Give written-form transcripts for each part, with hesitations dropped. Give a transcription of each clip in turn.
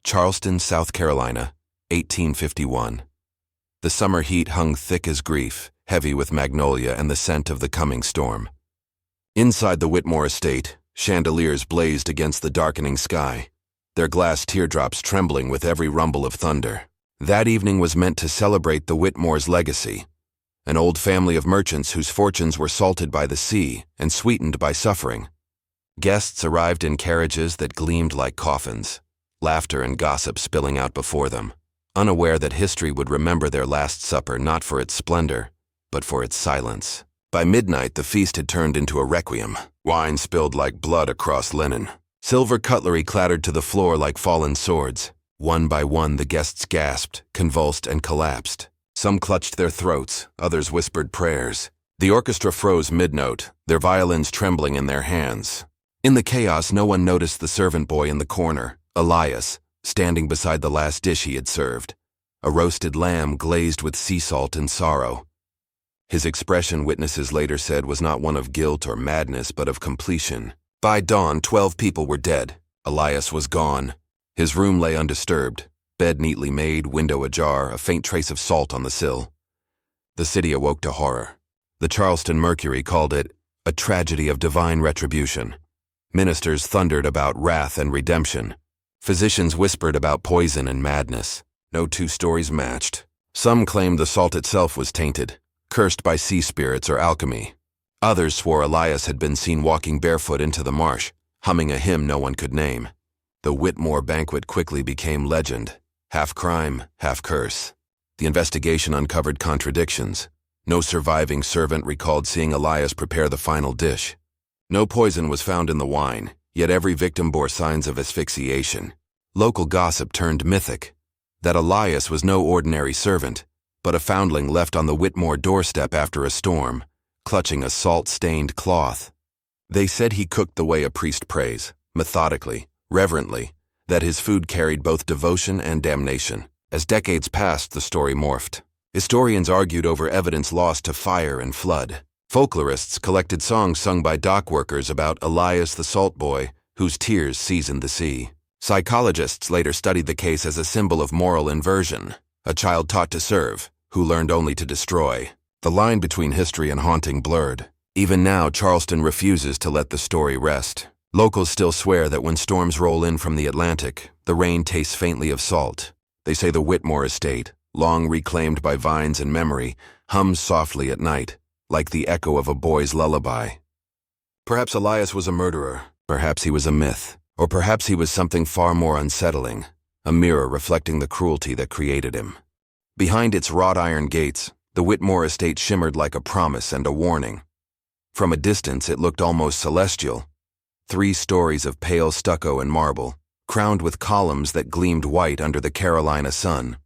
Charleston, South Carolina, 1851. The summer heat hung thick as grief, heavy with magnolia and the scent of the coming storm. Inside the Whitmore estate, chandeliers blazed against the darkening sky, their glass teardrops trembling with every rumble of thunder. That evening was meant to celebrate the Whitmore's legacy, an old family of merchants whose fortunes were salted by the sea and sweetened by suffering. Guests arrived in carriages that gleamed like coffins, laughter and gossip spilling out before them, unaware that history would remember their Last Supper not for its splendor, but for its silence. By midnight, the feast had turned into a requiem. Wine spilled like blood across linen. Silver cutlery clattered to the floor like fallen swords. One by one, the guests gasped, convulsed, and collapsed. Some clutched their throats, others whispered prayers. The orchestra froze mid-note, their violins trembling in their hands. In the chaos, no one noticed the servant boy in the corner, Elias, standing beside the last dish he had served, a roasted lamb glazed with sea salt and sorrow. His expression, witnesses later said, was not one of guilt or madness, but of completion. By dawn, 12 people were dead. Elias was gone. His room lay undisturbed, bed neatly made, window ajar, a faint trace of salt on the sill. The city awoke to horror. The Charleston Mercury called it a tragedy of divine retribution. Ministers thundered about wrath and redemption. Physicians whispered about poison and madness. No two stories matched. Some claimed the salt itself was tainted, cursed by sea spirits or alchemy. Others swore Elias had been seen walking barefoot into the marsh, humming a hymn no one could name. The Whitmore banquet quickly became legend, half crime, half curse. The investigation uncovered contradictions. No surviving servant recalled seeing Elias prepare the final dish. No poison was found in the wine, yet every victim bore signs of asphyxiation. Local gossip turned mythic, that Elias was no ordinary servant, but a foundling left on the Whitmore doorstep after a storm, clutching a salt-stained cloth. They said he cooked the way a priest prays, methodically, reverently, that his food carried both devotion and damnation. As decades passed, the story morphed. Historians argued over evidence lost to fire and flood. Folklorists collected songs sung by dock workers about Elias the Salt Boy, whose tears seasoned the sea. Psychologists later studied the case as a symbol of moral inversion, a child taught to serve, who learned only to destroy. The line between history and haunting blurred. Even now, Charleston refuses to let the story rest. Locals still swear that when storms roll in from the Atlantic, the rain tastes faintly of salt. They say the Whitmore estate, long reclaimed by vines and memory, hums softly at night, like the echo of a boy's lullaby. Perhaps Elias was a murderer, perhaps he was a myth, or perhaps he was something far more unsettling, a mirror reflecting the cruelty that created him. Behind its wrought iron gates, the Whitmore estate shimmered like a promise and a warning. From a distance, it looked almost celestial. 3 stories of pale stucco and marble, crowned with columns that gleamed white under the Carolina sun.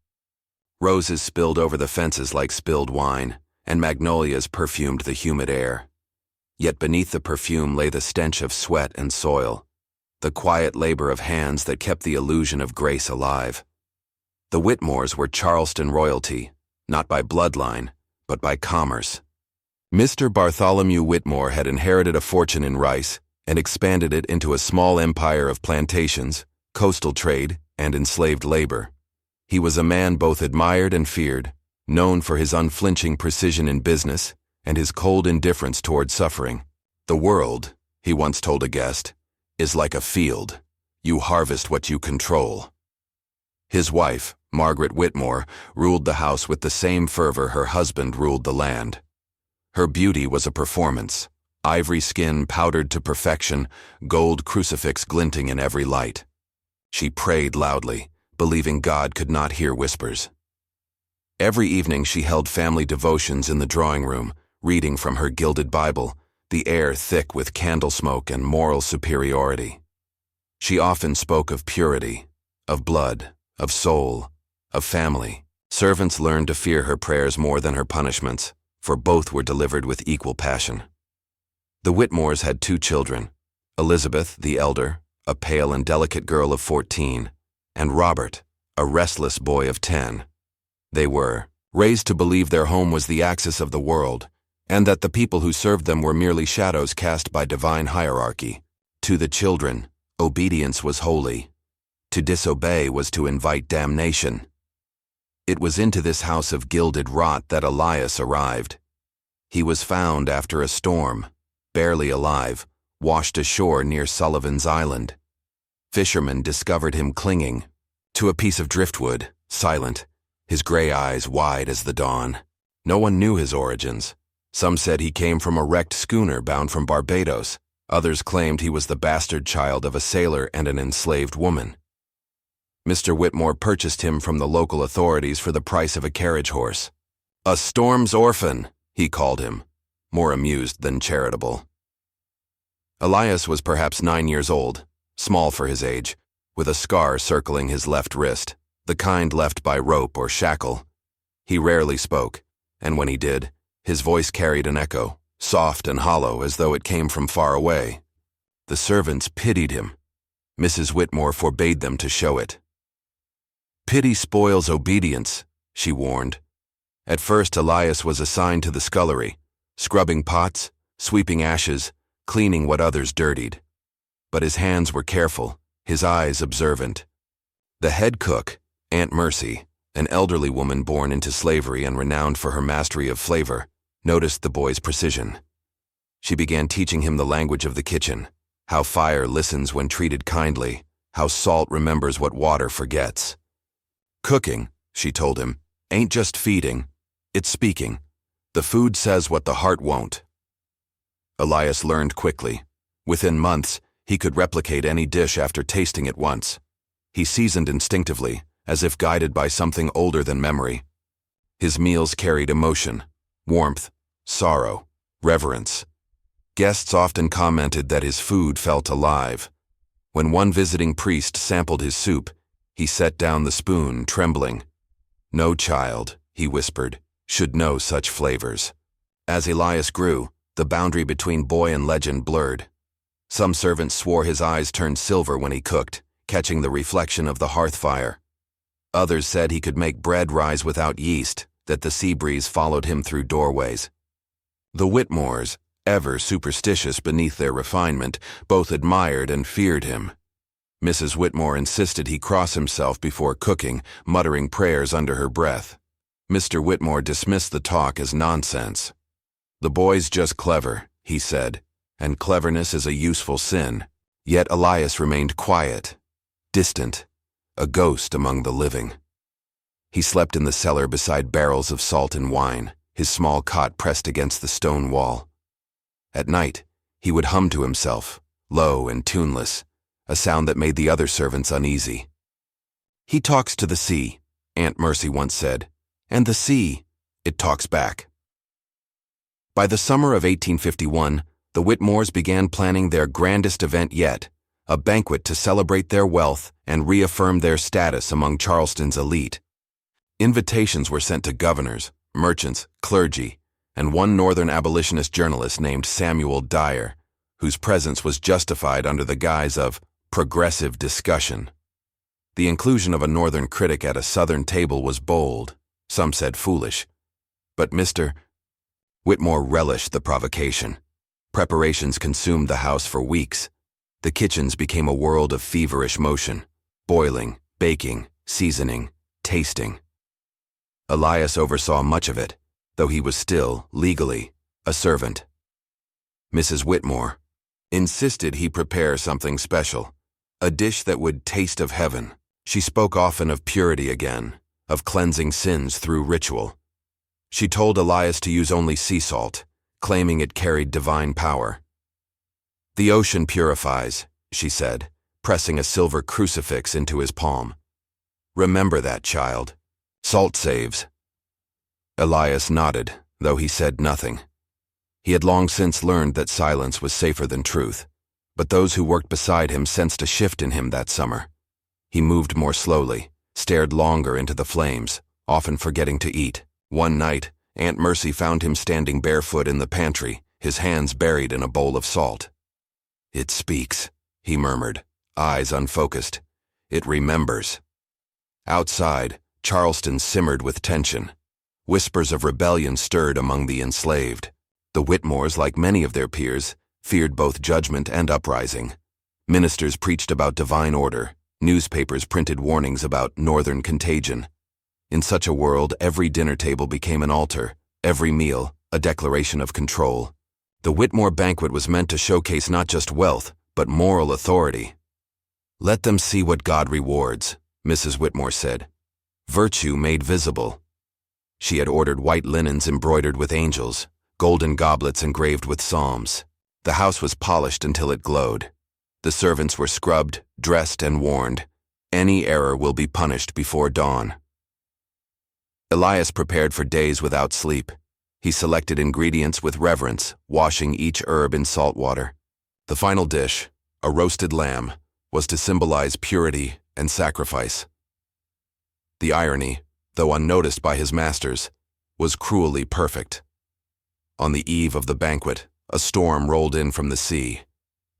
Roses spilled over the fences like spilled wine, and magnolias perfumed the humid air. Yet beneath the perfume lay the stench of sweat and soil, the quiet labor of hands that kept the illusion of grace alive. The Whitmores were Charleston royalty, not by bloodline, but by commerce. Mr. Bartholomew Whitmore had inherited a fortune in rice and expanded it into a small empire of plantations, coastal trade, and enslaved labor. He was a man both admired and feared, known for his unflinching precision in business and his cold indifference toward suffering. "The world," he once told a guest, "is like a field. You harvest what you control." His wife, Margaret Whitmore, ruled the house with the same fervor her husband ruled the land. Her beauty was a performance, ivory skin powdered to perfection, gold crucifix glinting in every light. She prayed loudly, believing God could not hear whispers. Every evening she held family devotions in the drawing room, reading from her gilded Bible, the air thick with candle smoke and moral superiority. She often spoke of purity, of blood, of soul, of family. Servants learned to fear her prayers more than her punishments, for both were delivered with equal passion. The Whitmores had 2 children, Elizabeth, the elder, a pale and delicate girl of 14, and Robert, a restless boy of 10. They were raised to believe their home was the axis of the world, and that the people who served them were merely shadows cast by divine hierarchy. To the children, obedience was holy. To disobey was to invite damnation. It was into this house of gilded rot that Elias arrived. He was found after a storm, barely alive, washed ashore near Sullivan's Island. Fishermen discovered him clinging to a piece of driftwood, silent, his gray eyes wide as the dawn. No one knew his origins. Some said he came from a wrecked schooner bound from Barbados. Others claimed he was the bastard child of a sailor and an enslaved woman. Mr. Whitmore purchased him from the local authorities for the price of a carriage horse. A storm's orphan, he called him, more amused than charitable. Elias was perhaps 9 years old, small for his age, with a scar circling his left wrist, the kind left by rope or shackle. He rarely spoke, and when he did, his voice carried an echo, soft and hollow as though it came from far away. The servants pitied him. Mrs. Whitmore forbade them to show it. Pity spoils obedience, she warned. At first Elias was assigned to the scullery, scrubbing pots, sweeping ashes, cleaning what others dirtied. But his hands were careful, his eyes observant. The head cook, Aunt Mercy, an elderly woman born into slavery and renowned for her mastery of flavor, noticed the boy's precision. She began teaching him the language of the kitchen, how fire listens when treated kindly, how salt remembers what water forgets. Cooking, she told him, ain't just feeding, it's speaking. The food says what the heart won't. Elias learned quickly. Within months, he could replicate any dish after tasting it once. He seasoned instinctively, as if guided by something older than memory. His meals carried emotion, warmth, sorrow, reverence. Guests often commented that his food felt alive. When one visiting priest sampled his soup, he set down the spoon, trembling. No child, he whispered, should know such flavors. As Elias grew, the boundary between boy and legend blurred. Some servants swore his eyes turned silver when he cooked, catching the reflection of the hearth fire. Others said he could make bread rise without yeast, that the sea breeze followed him through doorways. The Whitmores, ever superstitious beneath their refinement, both admired and feared him. Mrs. Whitmore insisted he cross himself before cooking, muttering prayers under her breath. Mr. Whitmore dismissed the talk as nonsense. The boy's just clever, he said, and cleverness is a useful sin. Yet Elias remained quiet, distant, a ghost among the living. He slept in the cellar beside barrels of salt and wine, his small cot pressed against the stone wall. At night, he would hum to himself, low and tuneless, a sound that made the other servants uneasy. He talks to the sea, Aunt Mercy once said, and the sea, it talks back. By the summer of 1851, the Whitmores began planning their grandest event yet, a banquet to celebrate their wealth and reaffirm their status among Charleston's elite. Invitations were sent to governors, merchants, clergy, and one Northern abolitionist journalist named Samuel Dyer, whose presence was justified under the guise of progressive discussion. The inclusion of a Northern critic at a Southern table was bold, some said foolish, but Mr. Whitmore relished the provocation. Preparations consumed the house for weeks. The kitchens became a world of feverish motion, boiling, baking, seasoning, tasting. Elias oversaw much of it, though he was still, legally, a servant. Mrs. Whitmore insisted he prepare something special, a dish that would taste of heaven. She spoke often of purity again, of cleansing sins through ritual. She told Elias to use only sea salt, claiming it carried divine power. The ocean purifies, she said, pressing a silver crucifix into his palm. Remember that, child. Salt saves. Elias nodded, though he said nothing. He had long since learned that silence was safer than truth, but those who worked beside him sensed a shift in him that summer. He moved more slowly, stared longer into the flames, often forgetting to eat. One night, Aunt Mercy found him standing barefoot in the pantry, his hands buried in a bowl of salt. It speaks, he murmured, eyes unfocused. It remembers. Outside, Charleston simmered with tension. Whispers of rebellion stirred among the enslaved. The Whitmores, like many of their peers, feared both judgment and uprising. Ministers preached about divine order, Newspapers printed warnings about northern contagion. In such a world, every dinner table became an altar, every meal a declaration of control. The Whitmore banquet was meant to showcase not just wealth, but moral authority. "Let them see what God rewards," Mrs. Whitmore said. "Virtue made visible." She had ordered white linens embroidered with angels, golden goblets engraved with psalms. The house was polished until it glowed. The servants were scrubbed, dressed, and warned. Any error will be punished before dawn. Elias prepared for days without sleep. He selected ingredients with reverence, washing each herb in salt water. The final dish, a roasted lamb, was to symbolize purity and sacrifice. The irony, though unnoticed by his masters, was cruelly perfect. On the eve of the banquet, a storm rolled in from the sea.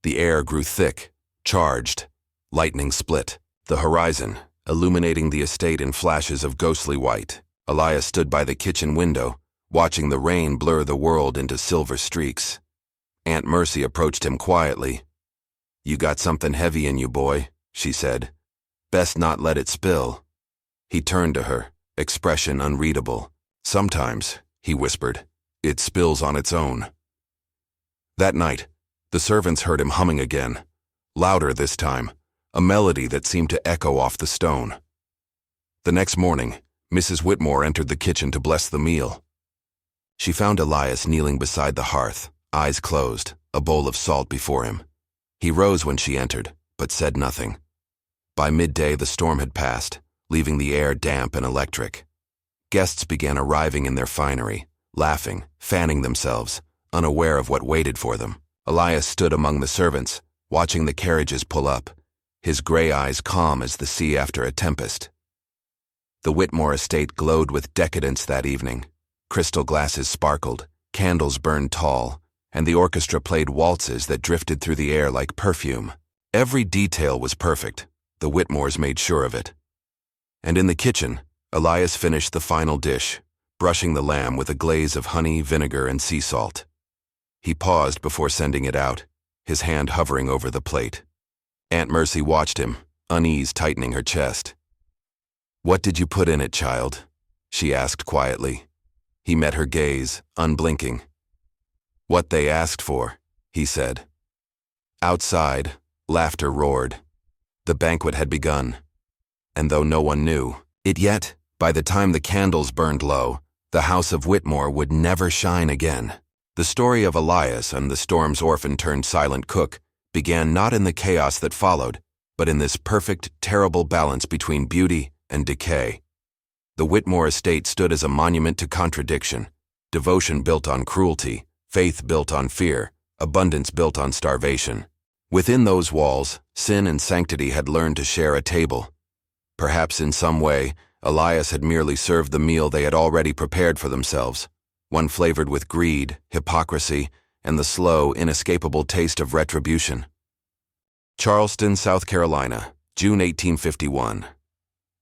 The air grew thick, charged. Lightning split the horizon, illuminating the estate in flashes of ghostly white. Elias stood by the kitchen window, watching the rain blur the world into silver streaks. Aunt Mercy approached him quietly. "You got something heavy in you, boy," she said. "Best not let it spill." He turned to her, expression unreadable. "Sometimes," he whispered, "it spills on its own." That night, the servants heard him humming again, louder this time, a melody that seemed to echo off the stone. The next morning, Mrs. Whitmore entered the kitchen to bless the meal. She found Elias kneeling beside the hearth, eyes closed, a bowl of salt before him. He rose when she entered, but said nothing. By midday, the storm had passed, leaving the air damp and electric. Guests began arriving in their finery, laughing, fanning themselves, unaware of what waited for them. Elias stood among the servants, watching the carriages pull up, his gray eyes calm as the sea after a tempest. The Whitmore estate glowed with decadence that evening. Crystal glasses sparkled, candles burned tall, and the orchestra played waltzes that drifted through the air like perfume. Every detail was perfect. The Whitmores made sure of it. And in the kitchen, Elias finished the final dish, brushing the lamb with a glaze of honey, vinegar, and sea salt. He paused before sending it out, his hand hovering over the plate. Aunt Mercy watched him, unease tightening her chest. "What did you put in it, child?" she asked quietly. He met her gaze, unblinking. "What they asked for," he said. Outside, laughter roared. The banquet had begun. And though no one knew it yet, by the time the candles burned low, the house of Whitmore would never shine again. The story of Elias and the storm's orphan turned silent cook began not in the chaos that followed, but in this perfect, terrible balance between beauty and decay. The Whitmore estate stood as a monument to contradiction, devotion built on cruelty, faith built on fear, abundance built on starvation. Within those walls, sin and sanctity had learned to share a table. Perhaps in some way, Elias had merely served the meal they had already prepared for themselves, one flavored with greed, hypocrisy, and the slow, inescapable taste of retribution. Charleston, South Carolina, June 1851.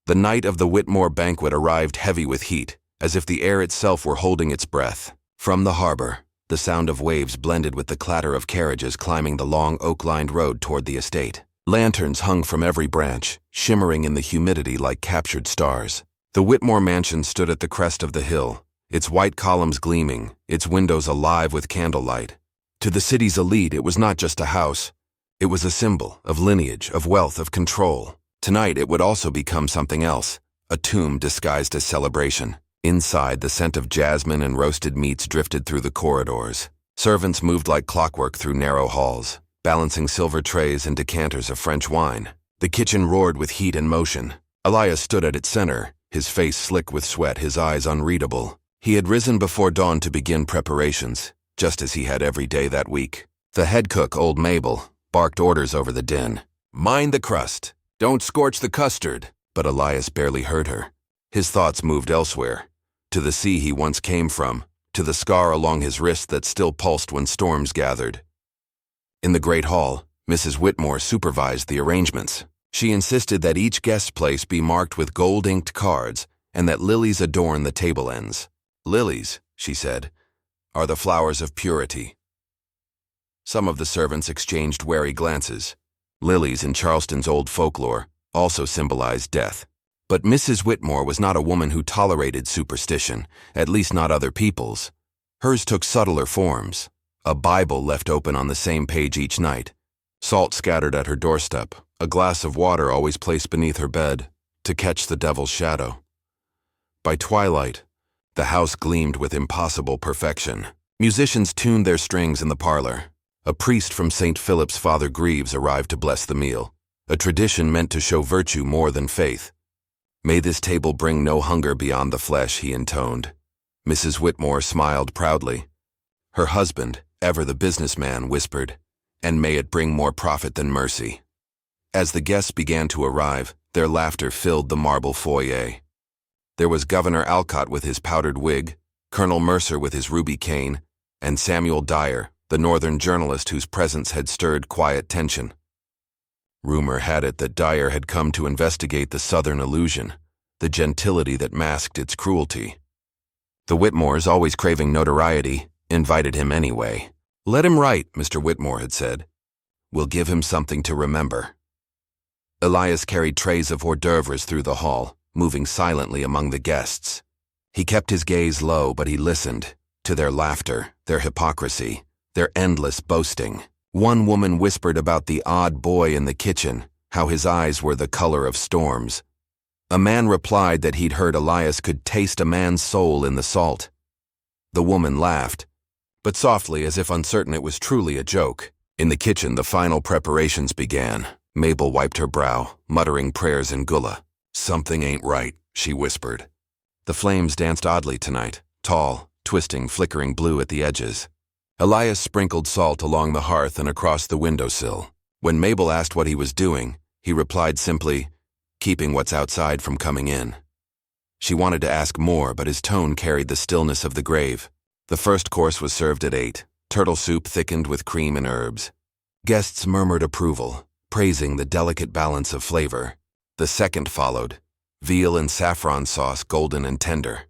The night of the Whitmore banquet arrived heavy with heat, as if the air itself were holding its breath. From the harbor, the sound of waves blended with the clatter of carriages climbing the long oak-lined road toward the estate. Lanterns hung from every branch, shimmering in the humidity like captured stars. The Whitmore mansion stood at the crest of the hill, its white columns gleaming, its windows alive with candlelight. To the city's elite, it was not just a house. It was a symbol of lineage, of wealth, of control. Tonight, it would also become something else, a tomb disguised as celebration. Inside, the scent of jasmine and roasted meats drifted through the corridors. Servants moved like clockwork through narrow halls, balancing silver trays and decanters of French wine. The kitchen roared with heat and motion. Elias stood at its center, his face slick with sweat, his eyes unreadable. He had risen before dawn to begin preparations, just as he had every day that week. The head cook, old Mabel, barked orders over the din. "Mind the crust. Don't scorch the custard." But Elias barely heard her. His thoughts moved elsewhere, to the sea he once came from, to the scar along his wrist that still pulsed when storms gathered. In the great hall, Mrs. Whitmore supervised the arrangements. She insisted that each guest's place be marked with gold-inked cards and that lilies adorn the table ends. "Lilies," she said, "are the flowers of purity." Some of the servants exchanged wary glances. Lilies in Charleston's old folklore, also symbolized death. But Mrs. Whitmore was not a woman who tolerated superstition, at least not other people's. Hers took subtler forms. A Bible left open on the same page each night, salt scattered at her doorstep, a glass of water always placed beneath her bed to catch the devil's shadow. By twilight, the house gleamed with impossible perfection. Musicians tuned their strings in the parlor. A priest from St. Philip's, Father Greaves, arrived to bless the meal, a tradition meant to show virtue more than faith. "May this table bring no hunger beyond the flesh," he intoned. Mrs. Whitmore smiled proudly. Her husband, ever the businessman, whispered, "And may it bring more profit than mercy." As the guests began to arrive, their laughter filled the marble foyer. There was Governor Alcott with his powdered wig, Colonel Mercer with his ruby cane, and Samuel Dyer, the northern journalist whose presence had stirred quiet tension. Rumor had it that Dyer had come to investigate the Southern illusion, the gentility that masked its cruelty. The Whitmores, always craving notoriety, invited him anyway. "Let him write," Mr. Whitmore had said. "We'll give him something to remember." Elias carried trays of hors d'oeuvres through the hall, moving silently among the guests. He kept his gaze low, but he listened to their laughter, their hypocrisy, their endless boasting. One woman whispered about the odd boy in the kitchen, how his eyes were the color of storms. A man replied that he'd heard Elias could taste a man's soul in the salt. The woman laughed, but softly, as if uncertain it was truly a joke. In the kitchen, the final preparations began. Mabel wiped her brow, muttering prayers in Gullah. "Something ain't right," she whispered. The flames danced oddly tonight, tall, twisting, flickering blue at the edges. Elias sprinkled salt along the hearth and across the windowsill. When Mabel asked what he was doing, he replied simply, "Keeping what's outside from coming in." She wanted to ask more, but his tone carried the stillness of the grave. The first course was served at 8, turtle soup thickened with cream and herbs. Guests murmured approval, praising the delicate balance of flavor. The second followed, veal and saffron sauce, golden and tender.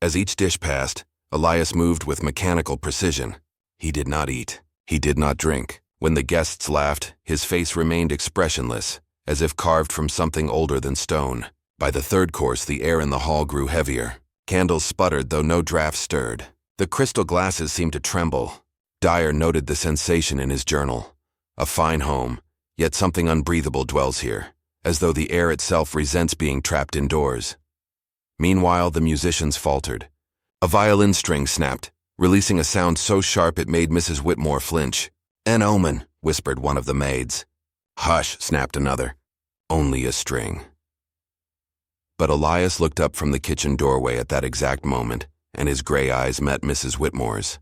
As each dish passed, Elias moved with mechanical precision. He did not eat. He did not drink. When the guests laughed, his face remained expressionless, as if carved from something older than stone. By the third course, the air in the hall grew heavier. Candles sputtered, though no draft stirred. The crystal glasses seemed to tremble. Dyer noted the sensation in his journal. "A fine home, yet something unbreathable dwells here, as though the air itself resents being trapped indoors." Meanwhile, the musicians faltered. A violin string snapped, releasing a sound so sharp it made Mrs. Whitmore flinch. "An omen," whispered one of the maids. "Hush," snapped another. "Only a string." But Elias looked up from the kitchen doorway at that exact moment, and his gray eyes met Mrs. Whitmore's.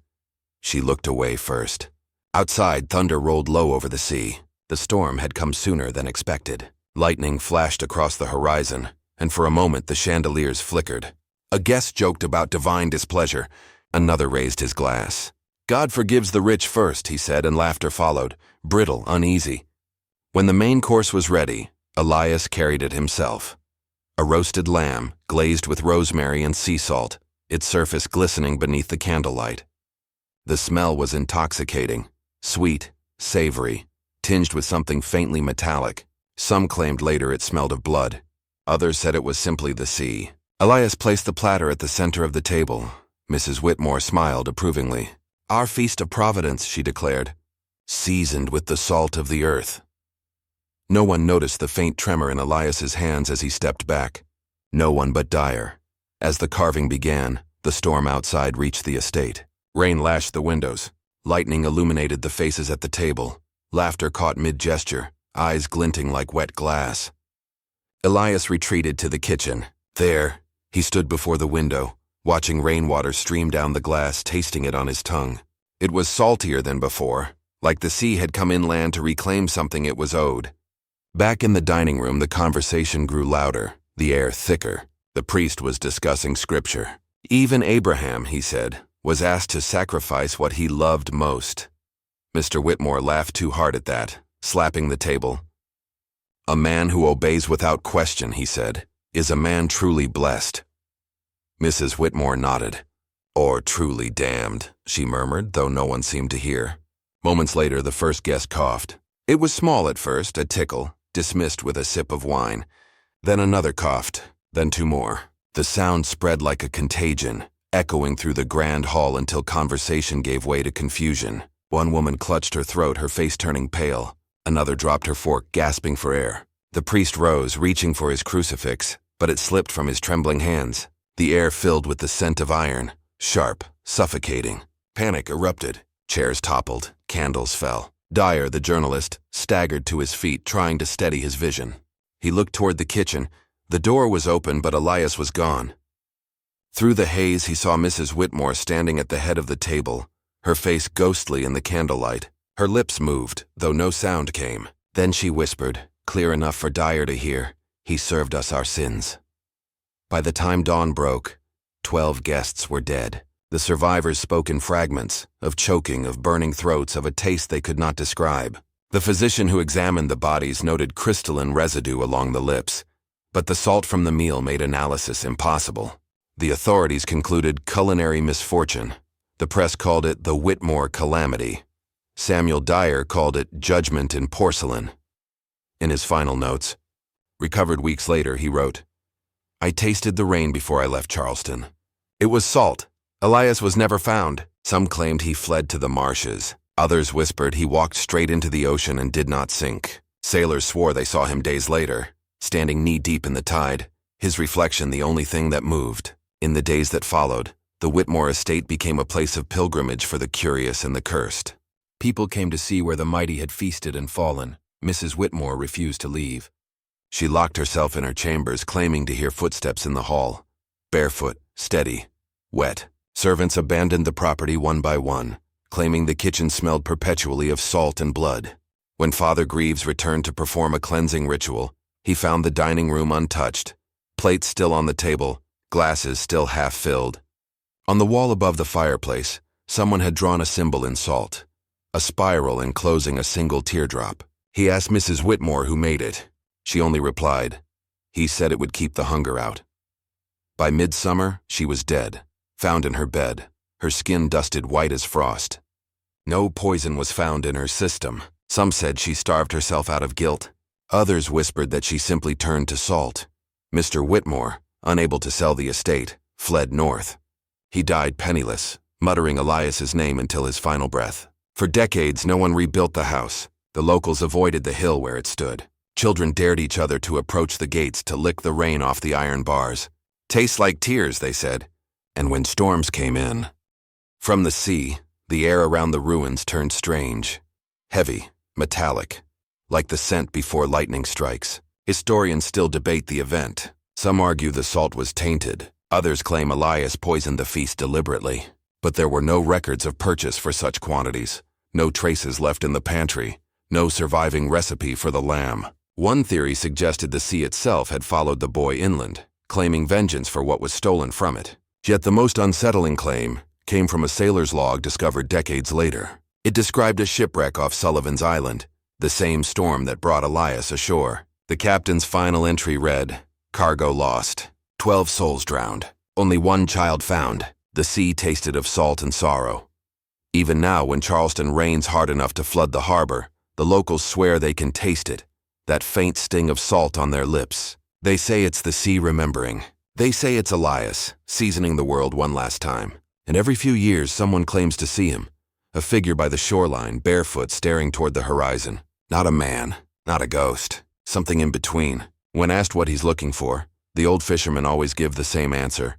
She looked away first. Outside, thunder rolled low over the sea. The storm had come sooner than expected. Lightning flashed across the horizon, and for a moment the chandeliers flickered. A guest joked about divine displeasure. Another raised his glass. "God forgives the rich first," he said, and laughter followed, brittle, uneasy. When the main course was ready, Elias carried it himself. A roasted lamb, glazed with rosemary and sea salt, its surface glistening beneath the candlelight. The smell was intoxicating, sweet, savory, tinged with something faintly metallic. Some claimed later it smelled of blood. Others said it was simply the sea. Elias placed the platter at the center of the table. Mrs. Whitmore smiled approvingly. "Our feast of Providence," she declared, "seasoned with the salt of the earth." No one noticed the faint tremor in Elias's hands as he stepped back. No one but Dyer. As the carving began, the storm outside reached the estate. Rain lashed the windows. Lightning illuminated the faces at the table. Laughter caught mid-gesture, eyes glinting like wet glass. Elias retreated to the kitchen. There, he stood before the window, watching rainwater stream down the glass, tasting it on his tongue. It was saltier than before, like the sea had come inland to reclaim something it was owed. Back in the dining room, the conversation grew louder, the air thicker. The priest was discussing scripture. Even Abraham, he said, was asked to sacrifice what he loved most. Mr. Whitmore laughed too hard at that, slapping the table. "A man who obeys without question," he said, "is a man truly blessed." Mrs. Whitmore nodded. "Or truly damned," she murmured, though no one seemed to hear. Moments later, the first guest coughed. It was small at first, a tickle, dismissed with a sip of wine. Then another coughed, then two more. The sound spread like a contagion, echoing through the grand hall until conversation gave way to confusion. One woman clutched her throat, her face turning pale. Another dropped her fork, gasping for air. The priest rose, reaching for his crucifix, but it slipped from his trembling hands. The air filled with the scent of iron, sharp, suffocating. Panic erupted. Chairs toppled, candles fell. Dyer, the journalist, staggered to his feet, trying to steady his vision. He looked toward the kitchen. The door was open, but Elias was gone. Through the haze, he saw Mrs. Whitmore standing at the head of the table, her face ghostly in the candlelight. Her lips moved, though no sound came. Then she whispered, clear enough for Dyer to hear, "He served us our sins." By the time dawn broke, 12 guests were dead. The survivors spoke in fragments, of choking, of burning throats, of a taste they could not describe. The physician who examined the bodies noted crystalline residue along the lips, but the salt from the meal made analysis impossible. The authorities concluded culinary misfortune. The press called it the Whitmore calamity. Samuel Dyer called it judgment in porcelain. In his final notes, recovered weeks later, he wrote, "I tasted the rain before I left Charleston. It was salt. Elias was never found. Some claimed he fled to the marshes. Others whispered he walked straight into the ocean and did not sink. Sailors swore they saw him days later, standing knee-deep in the tide, his reflection the only thing that moved. In the days that followed, the Whitmore estate became a place of pilgrimage for the curious and the cursed. People came to see where the mighty had feasted and fallen. Mrs. Whitmore refused to leave. She locked herself in her chambers, claiming to hear footsteps in the hall. Barefoot, steady, wet. Servants abandoned the property one by one, claiming the kitchen smelled perpetually of salt and blood. When Father Greaves returned to perform a cleansing ritual, he found the dining room untouched, plates still on the table, glasses still half filled. On the wall above the fireplace, someone had drawn a symbol in salt, a spiral enclosing a single teardrop. He asked Mrs. Whitmore who made it. She only replied, "He said it would keep the hunger out." By midsummer, she was dead, found in her bed, her skin dusted white as frost. No poison was found in her system. Some said she starved herself out of guilt. Others whispered that she simply turned to salt. Mr. Whitmore, unable to sell the estate, fled north. He died penniless, muttering Elias's name until his final breath. For decades, no one rebuilt the house. The locals avoided the hill where it stood. Children dared each other to approach the gates to lick the rain off the iron bars. "Tastes like tears," they said. And when storms came in, from the sea, the air around the ruins turned strange, heavy, metallic, like the scent before lightning strikes. Historians still debate the event. Some argue the salt was tainted. Others claim Elias poisoned the feast deliberately. But there were no records of purchase for such quantities, no traces left in the pantry, no surviving recipe for the lamb. One theory suggested the sea itself had followed the boy inland, claiming vengeance for what was stolen from it. Yet the most unsettling claim came from a sailor's log discovered decades later. It described a shipwreck off Sullivan's Island, the same storm that brought Elias ashore. The captain's final entry read, "Cargo lost, 12 souls drowned, only one child found. The sea tasted of salt and sorrow." Even now, when Charleston rains hard enough to flood the harbor, the locals swear they can taste it, that faint sting of salt on their lips. They say it's the sea remembering. They say it's Elias, seasoning the world one last time. And every few years, someone claims to see him, a figure by the shoreline, barefoot, staring toward the horizon. Not a man, not a ghost, something in between. When asked what he's looking for, the old fishermen always give the same answer.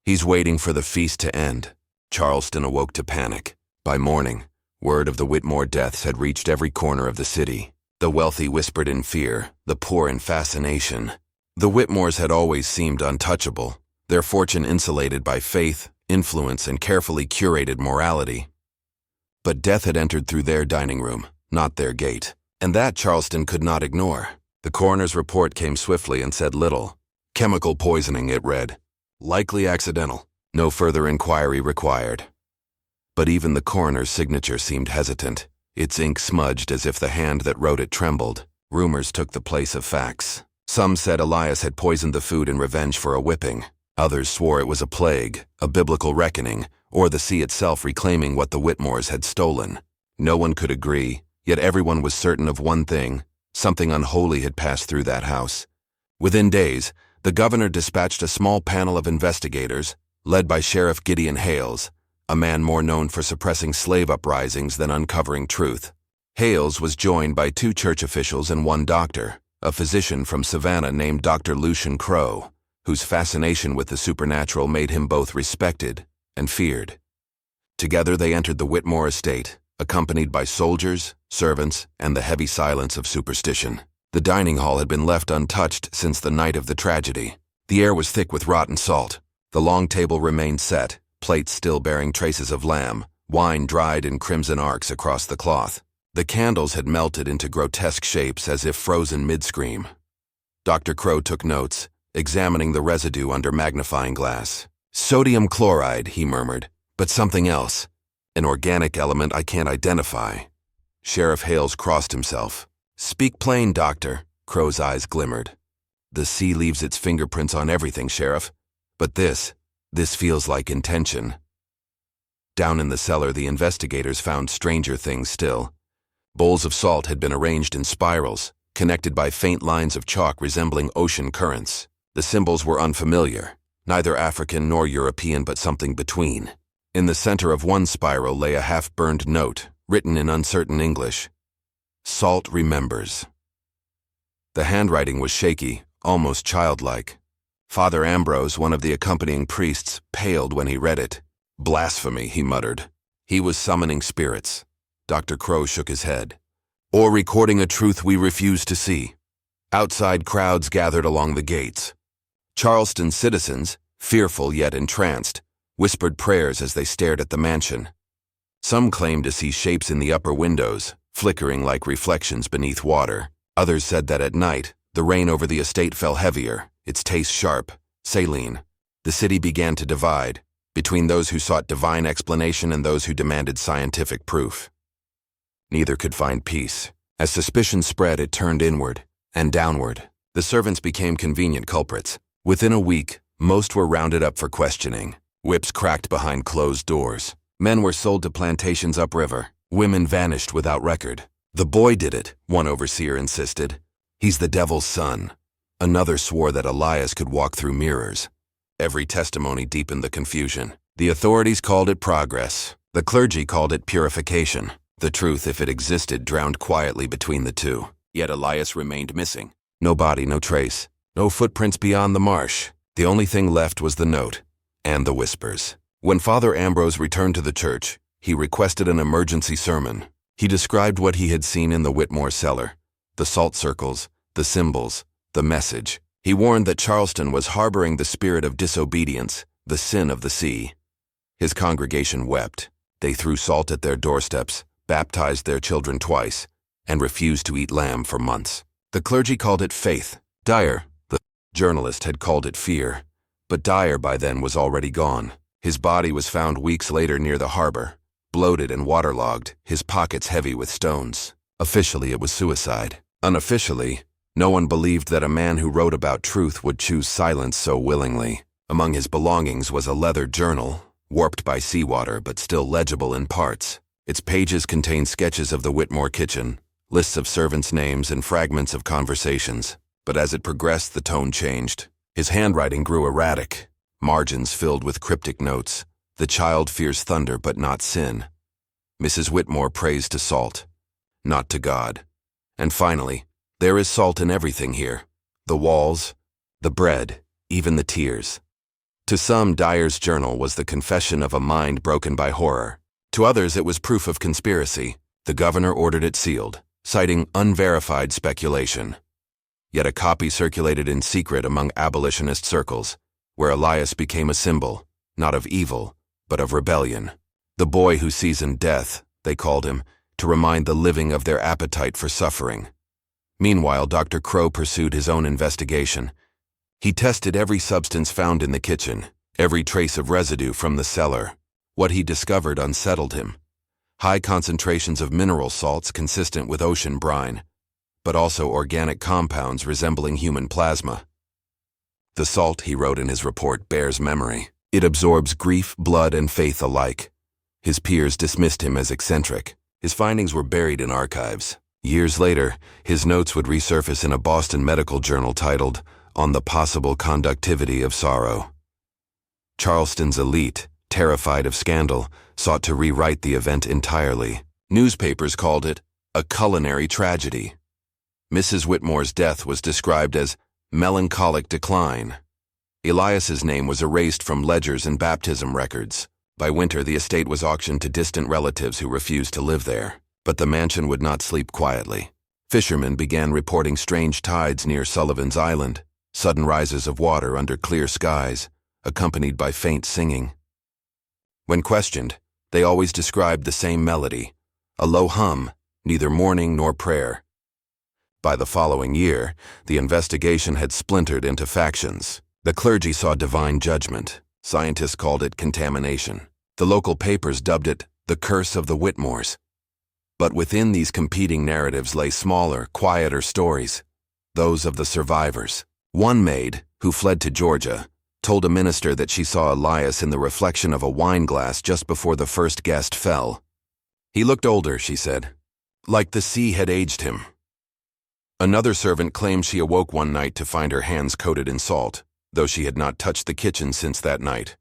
He's waiting for the feast to end. Charleston awoke to panic. By morning, word of the Whitmore deaths had reached every corner of the city. The wealthy whispered in fear, the poor in fascination. The Whitmores had always seemed untouchable, their fortune insulated by faith, influence, and carefully curated morality. But death had entered through their dining room, not their gate. And that Charleston could not ignore. The coroner's report came swiftly and said little. Chemical poisoning, it read. Likely accidental. No further inquiry required. But even the coroner's signature seemed hesitant. Its ink smudged as if the hand that wrote it trembled. Rumors took the place of facts. Some said Elias had poisoned the food in revenge for a whipping. Others swore it was a plague, a biblical reckoning, or the sea itself reclaiming what the Whitmores had stolen. No one could agree, yet everyone was certain of one thing. Something unholy had passed through that house. Within days, the governor dispatched a small panel of investigators, led by Sheriff Gideon Hales, a man more known for suppressing slave uprisings than uncovering truth. Hales was joined by 2 church officials and 1 doctor, a physician from Savannah named Dr. Lucian Crowe, whose fascination with the supernatural made him both respected and feared. Together they entered the Whitmore estate, accompanied by soldiers, servants, and the heavy silence of superstition. The dining hall had been left untouched since the night of the tragedy. The air was thick with rotten salt. The long table remained set, plates still bearing traces of lamb, wine dried in crimson arcs across the cloth. The candles had melted into grotesque shapes as if frozen mid-scream. Dr. Crowe took notes, examining the residue under magnifying glass. "Sodium chloride," he murmured, "but something else. An organic element I can't identify." Sheriff Hales crossed himself. "Speak plain, Doctor." Crowe's eyes glimmered. "The sea leaves its fingerprints on everything, Sheriff. But this feels like intention." Down in the cellar, the investigators found stranger things still. Bowls of salt had been arranged in spirals, connected by faint lines of chalk resembling ocean currents. The symbols were unfamiliar, neither African nor European, but something between. In the center of one spiral lay a half-burned note, written in uncertain English. "Salt remembers." The handwriting was shaky, almost childlike. Father Ambrose, one of the accompanying priests, paled when he read it. "Blasphemy," he muttered. He was summoning spirits. Dr. Crowe shook his head. "Or recording a truth we refuse to see." Outside crowds gathered along the gates. Charleston citizens, fearful yet entranced, whispered prayers as they stared at the mansion. Some claimed to see shapes in the upper windows, flickering like reflections beneath water. Others said that at night, the rain over the estate fell heavier, its taste sharp, saline. The city began to divide, between those who sought divine explanation and those who demanded scientific proof. Neither could find peace. As suspicion spread, it turned inward and downward. The servants became convenient culprits. Within a week, most were rounded up for questioning. Whips cracked behind closed doors. Men were sold to plantations upriver. Women vanished without record. "The boy did it," one overseer insisted. "He's the devil's son." Another swore that Elias could walk through mirrors. Every testimony deepened the confusion. The authorities called it progress. The clergy called it purification. The truth, if it existed, drowned quietly between the two. Yet Elias remained missing. No body, no trace. No footprints beyond the marsh. The only thing left was the note and the whispers. When Father Ambrose returned to the church, he requested an emergency sermon. He described what he had seen in the Whitmore cellar, the salt circles, the symbols, the message. He warned that Charleston was harboring the spirit of disobedience, the sin of the sea. His congregation wept. They threw salt at their doorsteps, baptized their children twice, and refused to eat lamb for months. The clergy called it faith. Dyer, the journalist, had called it fear. But Dyer by then was already gone. His body was found weeks later near the harbor, bloated and waterlogged, his pockets heavy with stones. Officially, it was suicide. Unofficially, no one believed that a man who wrote about truth would choose silence so willingly. Among his belongings was a leather journal, warped by seawater but still legible in parts. Its pages contained sketches of the Whitmore kitchen, lists of servants' names, and fragments of conversations. But as it progressed, the tone changed. His handwriting grew erratic, margins filled with cryptic notes. "The child fears thunder but not sin." Mrs. Whitmore prays to salt, not to God. And finally, "There is salt in everything here. The walls, the bread, even the tears." To some, Dyer's journal was the confession of a mind broken by horror. To others, it was proof of conspiracy. The governor ordered it sealed, citing unverified speculation. Yet a copy circulated in secret among abolitionist circles, where Elias became a symbol, not of evil, but of rebellion. The boy who seasoned death, they called him, to remind the living of their appetite for suffering. Meanwhile, Dr. Crowe pursued his own investigation. He tested every substance found in the kitchen, every trace of residue from the cellar. What he discovered unsettled him. High concentrations of mineral salts consistent with ocean brine, but also organic compounds resembling human plasma. "The salt," he wrote in his report, "bears memory. It absorbs grief, blood, and faith alike." His peers dismissed him as eccentric. His findings were buried in archives. Years later, his notes would resurface in a Boston medical journal titled, "On the Possible Conductivity of Sorrow." Charleston's elite, terrified of scandal, sought to rewrite the event entirely. Newspapers called it a culinary tragedy. Mrs. Whitmore's death was described as melancholic decline. Elias's name was erased from ledgers and baptism records. By winter, the estate was auctioned to distant relatives who refused to live there. But the mansion would not sleep quietly. Fishermen began reporting strange tides near Sullivan's Island, sudden rises of water under clear skies, accompanied by faint singing. When questioned, they always described the same melody, a low hum, neither mourning nor prayer. By the following year, the investigation had splintered into factions. The clergy saw divine judgment. Scientists called it contamination. The local papers dubbed it the curse of the Whitmores. But within these competing narratives lay smaller, quieter stories, those of the survivors. One maid, who fled to Georgia, told a minister that she saw Elias in the reflection of a wine glass just before the first guest fell. He looked older, she said, like the sea had aged him. Another servant claimed she awoke one night to find her hands coated in salt, though she had not touched the kitchen since that night.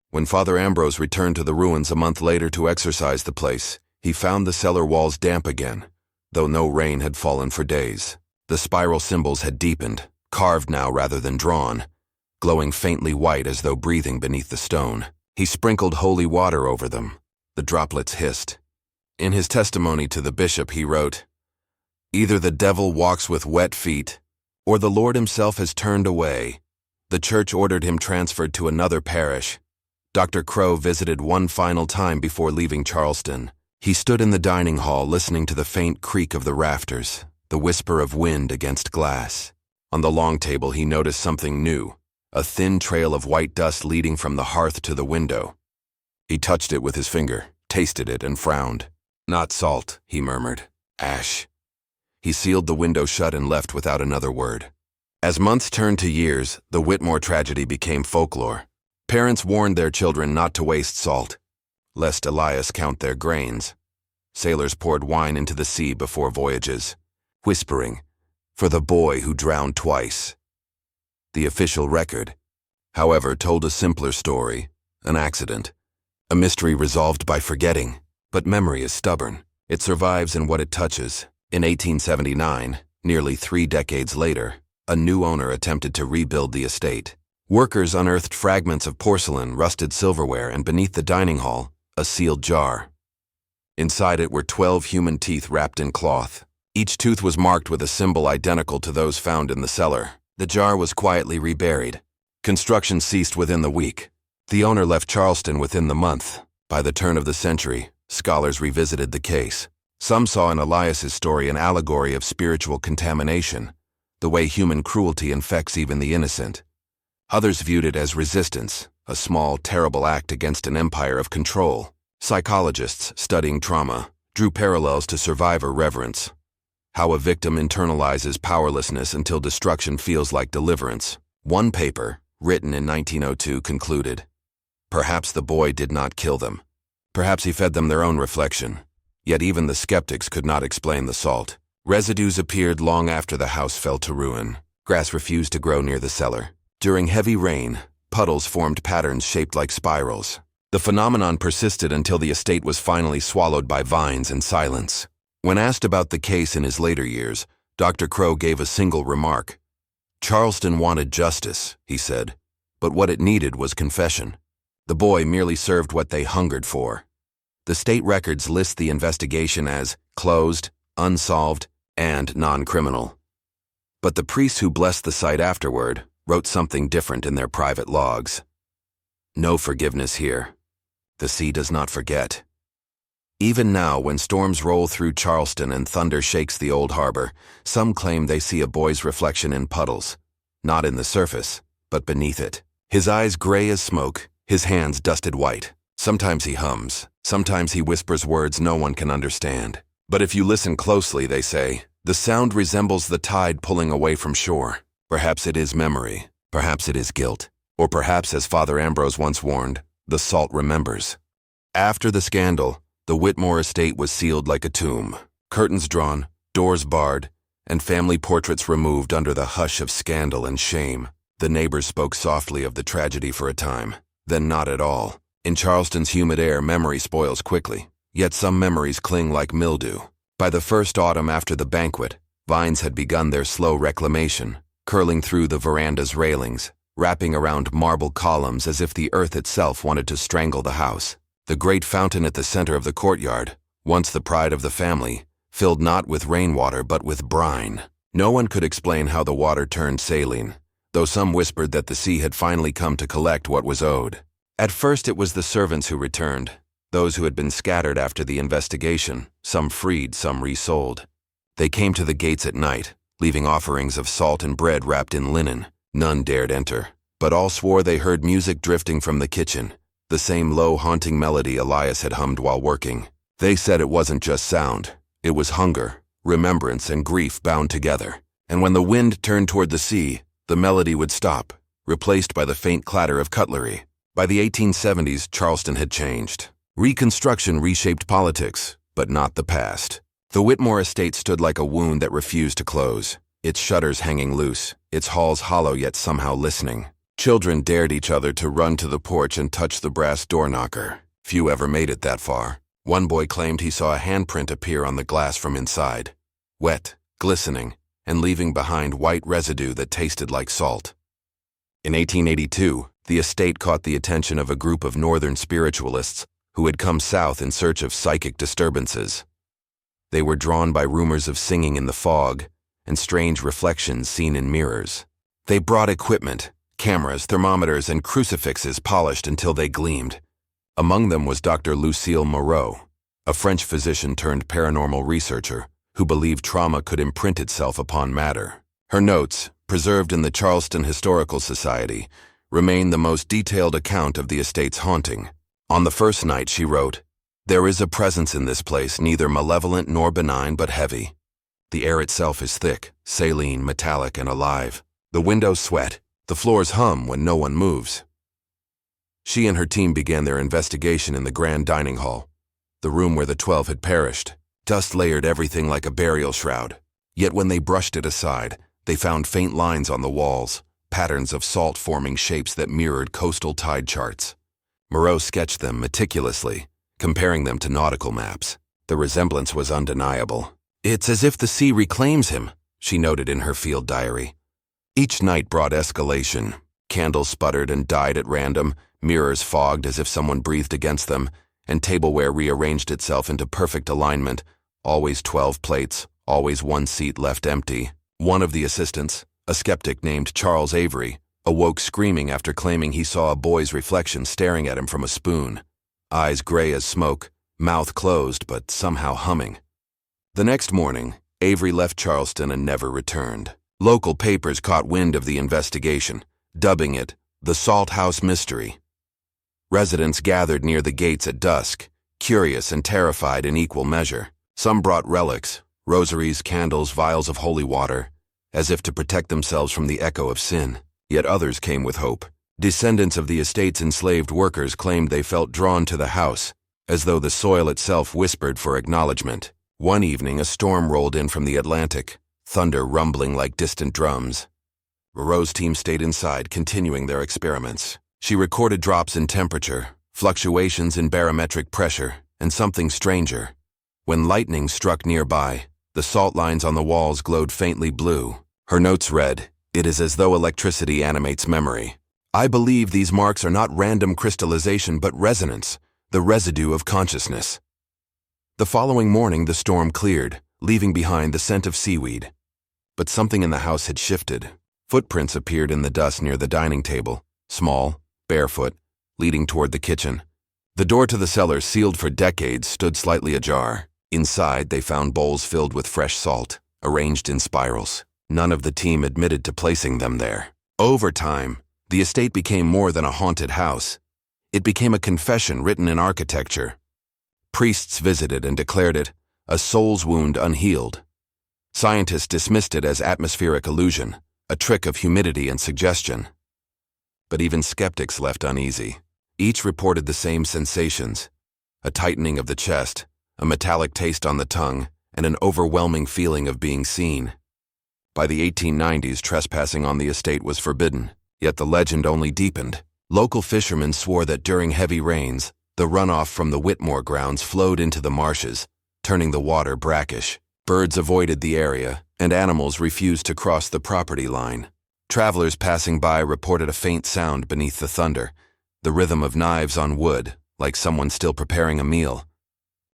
When Father Ambrose returned to the ruins a month later to exorcise the place, he found the cellar walls damp again, though no rain had fallen for days. The spiral symbols had deepened, carved now rather than drawn, glowing faintly white as though breathing beneath the stone. He sprinkled holy water over them. The droplets hissed. In his testimony to the bishop, he wrote, "Either the devil walks with wet feet, or the Lord himself has turned away. The church ordered him transferred to another parish. Dr. Crow visited one final time before leaving Charleston. He stood in the dining hall listening to the faint creak of the rafters, the whisper of wind against glass. On the long table he noticed something new, a thin trail of white dust leading from the hearth to the window. He touched it with his finger, tasted it, and frowned. 'Not salt,' he murmured. 'Ash.' He sealed the window shut and left without another word." As months turned to years, the Whitmore tragedy became folklore. Parents warned their children not to waste salt, lest Elias count their grains. Sailors poured wine into the sea before voyages, whispering, "For the boy who drowned twice." The official record, however, told a simpler story, an accident, a mystery resolved by forgetting. But memory is stubborn. It survives in what it touches. In 1879, nearly 3 decades later, a new owner attempted to rebuild the estate. Workers unearthed fragments of porcelain, rusted silverware, and beneath the dining hall, a sealed jar. Inside it were 12 human teeth wrapped in cloth. Each tooth was marked with a symbol identical to those found in the cellar. The jar was quietly reburied. Construction ceased within the week. The owner left Charleston within the month. By the turn of the century, scholars revisited the case. Some saw in Elias's story an allegory of spiritual contamination, the way human cruelty infects even the innocent. Others viewed it as resistance, a small, terrible act against an empire of control. Psychologists studying trauma drew parallels to survivor reverence, how a victim internalizes powerlessness until destruction feels like deliverance. One paper, written in 1902, concluded, "Perhaps the boy did not kill them. Perhaps he fed them their own reflection." Yet even the skeptics could not explain the salt. Residues appeared long after the house fell to ruin. Grass refused to grow near the cellar. During heavy rain, puddles formed patterns shaped like spirals. The phenomenon persisted until the estate was finally swallowed by vines and silence. When asked about the case in his later years, Dr. Crow gave a single remark. "Charleston wanted justice," he said, "but what it needed was confession. The boy merely served what they hungered for." The state records list the investigation as closed, unsolved, and non-criminal. But the priests who blessed the site afterward wrote something different in their private logs. "No forgiveness here. The sea does not forget." Even now, when storms roll through Charleston and thunder shakes the old harbor, some claim they see a boy's reflection in puddles, not in the surface, but beneath it. His eyes gray as smoke, his hands dusted white. Sometimes he hums, sometimes he whispers words no one can understand. But if you listen closely, they say, the sound resembles the tide pulling away from shore. Perhaps it is memory, perhaps it is guilt, or perhaps, as Father Ambrose once warned, the salt remembers. After the scandal, the Whitmore estate was sealed like a tomb, curtains drawn, doors barred, and family portraits removed under the hush of scandal and shame. The neighbors spoke softly of the tragedy for a time, then not at all. In Charleston's humid air, memory spoils quickly, yet some memories cling like mildew. By the first autumn after the banquet, vines had begun their slow reclamation, curling through the veranda's railings, wrapping around marble columns as if the earth itself wanted to strangle the house. The great fountain at the center of the courtyard, once the pride of the family, filled not with rainwater but with brine. No one could explain how the water turned saline, though some whispered that the sea had finally come to collect what was owed. At first it was the servants who returned, those who had been scattered after the investigation, some freed, some resold. They came to the gates at night, leaving offerings of salt and bread wrapped in linen. None dared enter, but all swore they heard music drifting from the kitchen, the same low, haunting melody Elias had hummed while working. They said it wasn't just sound, it was hunger, remembrance, and grief bound together. And when the wind turned toward the sea, the melody would stop, replaced by the faint clatter of cutlery. By the 1870s, Charleston had changed. Reconstruction reshaped politics, but not the past. The Whitmore estate stood like a wound that refused to close, its shutters hanging loose, its halls hollow yet somehow listening. Children dared each other to run to the porch and touch the brass door knocker. Few ever made it that far. One boy claimed he saw a handprint appear on the glass from inside, wet, glistening, and leaving behind white residue that tasted like salt. In 1882, the estate caught the attention of a group of northern spiritualists who had come south in search of psychic disturbances. They were drawn by rumors of singing in the fog and strange reflections seen in mirrors. They brought equipment, cameras, thermometers, and crucifixes polished until they gleamed. Among them was Dr. Lucille Moreau, a French physician turned paranormal researcher who believed trauma could imprint itself upon matter. Her notes, preserved in the Charleston Historical Society, remain the most detailed account of the estate's haunting. On the first night she wrote, "There is a presence in this place neither malevolent nor benign but heavy. The air itself is thick, saline, metallic, and alive. The windows sweat, the floors hum when no one moves." She and her team began their investigation in the grand dining hall, the room where the 12 had perished. Dust layered everything like a burial shroud. Yet when they brushed it aside, they found faint lines on the walls, patterns of salt forming shapes that mirrored coastal tide charts. Moreau sketched them meticulously, comparing them to nautical maps. The resemblance was undeniable. "It's as if the sea reclaims him," she noted in her field diary. Each night brought escalation. Candles sputtered and died at random, mirrors fogged as if someone breathed against them, and tableware rearranged itself into perfect alignment, always 12 plates, always one seat left empty. One of the assistants, a skeptic named Charles Avery, awoke screaming after claiming he saw a boy's reflection staring at him from a spoon. Eyes gray as smoke, mouth closed but somehow humming. The next morning, Avery left Charleston and never returned. Local papers caught wind of the investigation, dubbing it the Salt House Mystery. Residents gathered near the gates at dusk, curious and terrified in equal measure. Some brought relics, rosaries, candles, vials of holy water, as if to protect themselves from the echo of sin. Yet others came with hope. Descendants of the estate's enslaved workers claimed they felt drawn to the house, as though the soil itself whispered for acknowledgement. One evening, a storm rolled in from the Atlantic, thunder rumbling like distant drums. Moreau's team stayed inside, continuing their experiments. She recorded drops in temperature, fluctuations in barometric pressure, and something stranger. When lightning struck nearby, the salt lines on the walls glowed faintly blue. Her notes read, "It is as though electricity animates memory. I believe these marks are not random crystallization but resonance, the residue of consciousness." The following morning the storm cleared, leaving behind the scent of seaweed. But something in the house had shifted. Footprints appeared in the dust near the dining table, small, barefoot, leading toward the kitchen. The door to the cellar, sealed for decades, stood slightly ajar. Inside, they found bowls filled with fresh salt, arranged in spirals. None of the team admitted to placing them there. Over time, the estate became more than a haunted house. It became a confession written in architecture. Priests visited and declared it a soul's wound unhealed. Scientists dismissed it as atmospheric illusion, a trick of humidity and suggestion. But even skeptics left uneasy. Each reported the same sensations: a tightening of the chest, a metallic taste on the tongue, and an overwhelming feeling of being seen. By the 1890s, trespassing on the estate was forbidden, yet the legend only deepened. Local fishermen swore that during heavy rains, the runoff from the Whitmore grounds flowed into the marshes, turning the water brackish. Birds avoided the area, and animals refused to cross the property line. Travelers passing by reported a faint sound beneath the thunder, the rhythm of knives on wood, like someone still preparing a meal.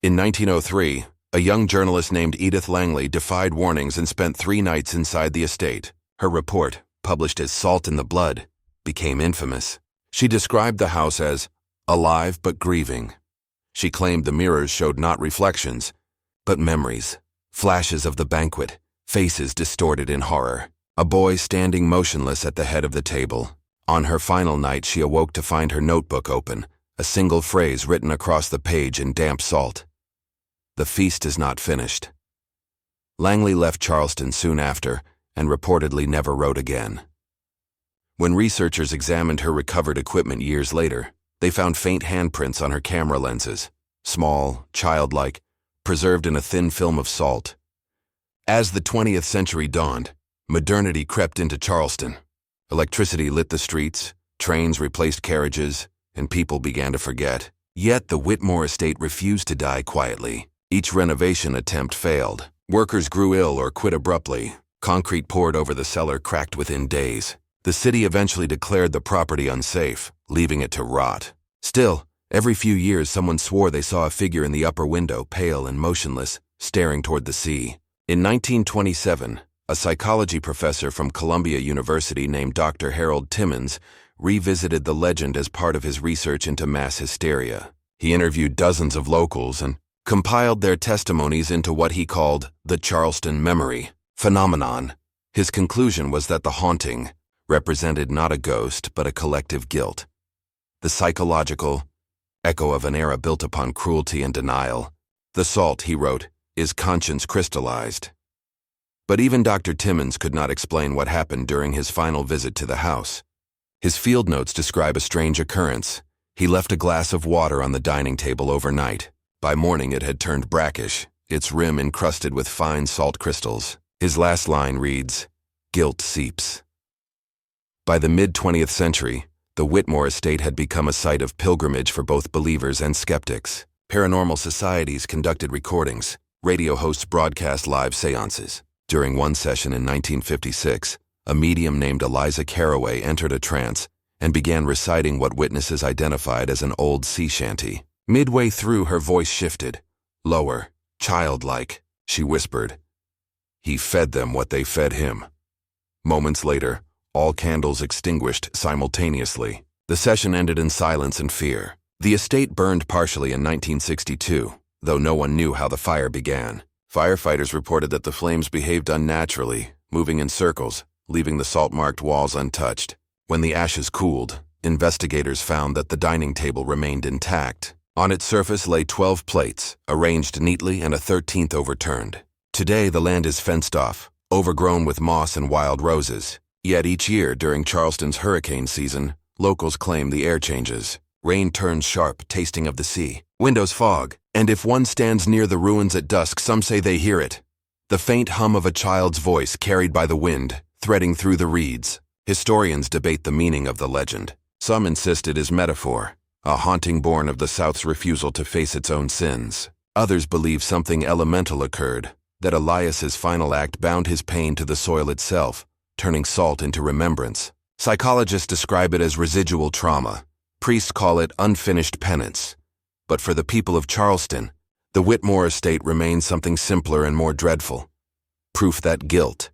In 1903, a young journalist named Edith Langley defied warnings and spent 3 nights inside the estate. Her report, published as Salt in the Blood, became infamous. She described the house as alive but grieving. She claimed the mirrors showed not reflections, but memories, flashes of the banquet, faces distorted in horror. A boy standing motionless at the head of the table. On her final night, she awoke to find her notebook open, a single phrase written across the page in damp salt. "The feast is not finished." Langley left Charleston soon after and reportedly never wrote again. When researchers examined her recovered equipment years later, they found faint handprints on her camera lenses, small, childlike, preserved in a thin film of salt. As the 20th century dawned, modernity crept into Charleston. Electricity lit the streets, trains replaced carriages, and people began to forget. Yet the Whitmore estate refused to die quietly. Each renovation attempt failed. Workers grew ill or quit abruptly. Concrete poured over the cellar cracked within days. The city eventually declared the property unsafe, leaving it to rot. Still, every few years someone swore they saw a figure in the upper window, pale and motionless, staring toward the sea. In 1927, a psychology professor from Columbia University named Dr. Harold Timmons revisited the legend as part of his research into mass hysteria. He interviewed dozens of locals and compiled their testimonies into what he called the Charleston memory phenomenon. His conclusion was that the haunting represented not a ghost but a collective guilt. The psychological echo of an era built upon cruelty and denial. "The salt," he wrote, "is conscience crystallized." But even Dr. Timmons could not explain what happened during his final visit to the house. His field notes describe a strange occurrence. He left a glass of water on the dining table overnight. By morning it had turned brackish, its rim encrusted with fine salt crystals. His last line reads, "Guilt seeps." By the mid-20th century, the Whitmore estate had become a site of pilgrimage for both believers and skeptics. Paranormal societies conducted recordings. Radio hosts broadcast live seances. During one session in 1956, a medium named Eliza Carraway entered a trance and began reciting what witnesses identified as an old sea shanty. Midway through, her voice shifted. Lower, childlike, she whispered. "He fed them what they fed him." Moments later, all candles extinguished simultaneously. The session ended in silence and fear. The estate burned partially in 1962, though no one knew how the fire began. Firefighters reported that the flames behaved unnaturally, moving in circles, leaving the salt-marked walls untouched. When the ashes cooled, investigators found that the dining table remained intact. On its surface lay 12 plates, arranged neatly, and a 13th overturned. Today, the land is fenced off, overgrown with moss and wild roses. Yet each year during Charleston's hurricane season, locals claim the air changes. Rain turns sharp, tasting of the sea. Windows fog, and if one stands near the ruins at dusk, some say they hear it. The faint hum of a child's voice carried by the wind, threading through the reeds. Historians debate the meaning of the legend. Some insist it is metaphor, a haunting born of the South's refusal to face its own sins. Others believe something elemental occurred, that Elias's final act bound his pain to the soil itself, turning salt into remembrance. Psychologists describe it as residual trauma. Priests call it unfinished penance. But for the people of Charleston, the Whitmore estate remains something simpler and more dreadful. Proof that guilt,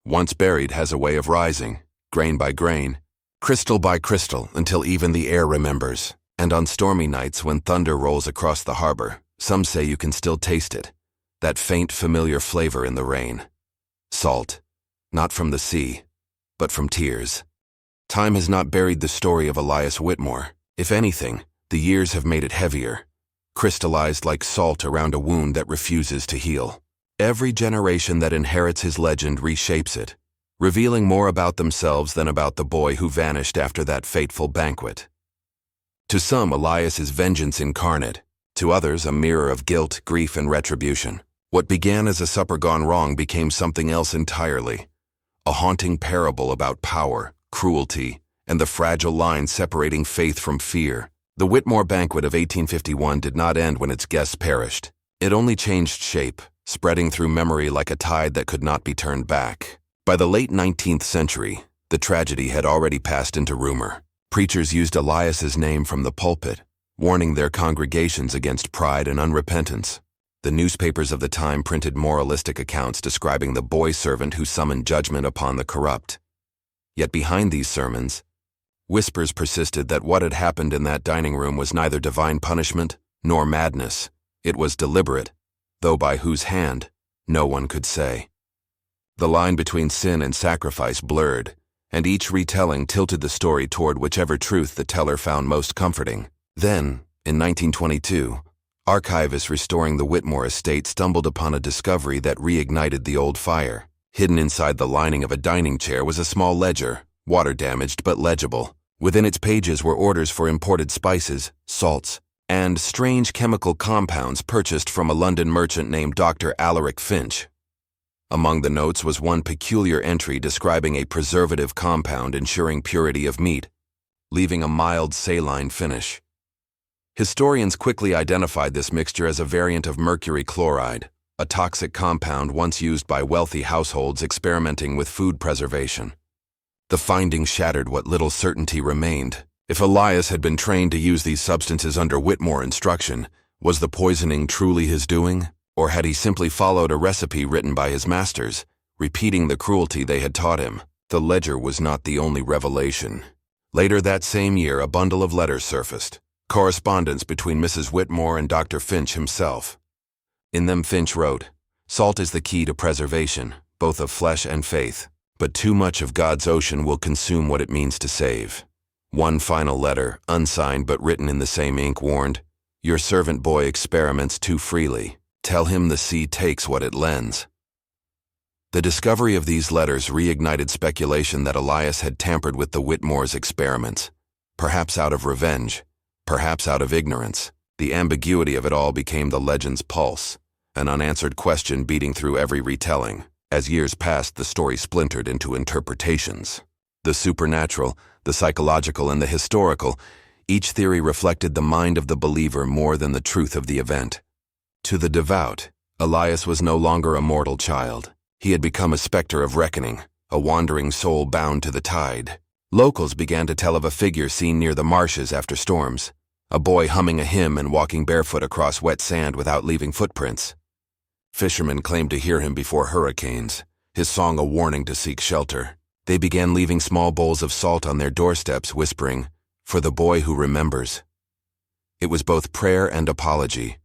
once buried, has a way of rising, grain by grain, crystal by crystal, until even the air remembers. And on stormy nights when thunder rolls across the harbor, some say you can still taste it, that faint familiar flavor in the rain. Salt, not from the sea, but from tears. Time has not buried the story of Elias Whitmore. If anything, the years have made it heavier, crystallized like salt around a wound that refuses to heal. Every generation that inherits his legend reshapes it, revealing more about themselves than about the boy who vanished after that fateful banquet. To some, Elias is vengeance incarnate. To others, a mirror of guilt, grief, and retribution. What began as a supper gone wrong became something else entirely. A haunting parable about power, cruelty, and the fragile line separating faith from fear. The Whitmore banquet of 1851 did not end when its guests perished. It only changed shape, spreading through memory like a tide that could not be turned back. By the late 19th century, the tragedy had already passed into rumor. Preachers used Elias's name from the pulpit, warning their congregations against pride and unrepentance. The newspapers of the time printed moralistic accounts describing the boy servant who summoned judgment upon the corrupt. Yet behind these sermons, whispers persisted that what had happened in that dining room was neither divine punishment nor madness. It was deliberate, though by whose hand, no one could say. The line between sin and sacrifice blurred, and each retelling tilted the story toward whichever truth the teller found most comforting. Then, in 1922, archivists restoring the Whitmore estate stumbled upon a discovery that reignited the old fire. Hidden inside the lining of a dining chair was a small ledger, water-damaged but legible. Within its pages were orders for imported spices, salts, and strange chemical compounds purchased from a London merchant named Dr. Alaric Finch. Among the notes was one peculiar entry describing a preservative compound ensuring purity of meat, leaving a mild saline finish. Historians quickly identified this mixture as a variant of mercury chloride, a toxic compound once used by wealthy households experimenting with food preservation. The findings shattered what little certainty remained. If Elias had been trained to use these substances under Whitmore instruction, was the poisoning truly his doing? Or had he simply followed a recipe written by his masters, repeating the cruelty they had taught him? The ledger was not the only revelation. Later that same year, a bundle of letters surfaced, correspondence between Mrs. Whitmore and Dr. Finch himself. In them Finch wrote, "Salt is the key to preservation, both of flesh and faith, but too much of God's ocean will consume what it means to save." One final letter, unsigned but written in the same ink, warned, "Your servant boy experiments too freely. Tell him the sea takes what it lends." The discovery of these letters reignited speculation that Elias had tampered with the Whitmore's experiments, perhaps out of revenge, perhaps out of ignorance. The ambiguity of it all became the legend's pulse, an unanswered question beating through every retelling. As years passed, the story splintered into interpretations. The supernatural, the psychological, and the historical, each theory reflected the mind of the believer more than the truth of the event. To the devout, Elias was no longer a mortal child. He had become a specter of reckoning, a wandering soul bound to the tide. Locals began to tell of a figure seen near the marshes after storms, a boy humming a hymn and walking barefoot across wet sand without leaving footprints. Fishermen claimed to hear him before hurricanes, his song a warning to seek shelter. They began leaving small bowls of salt on their doorsteps, whispering, "For the boy who remembers." It was both prayer and apology,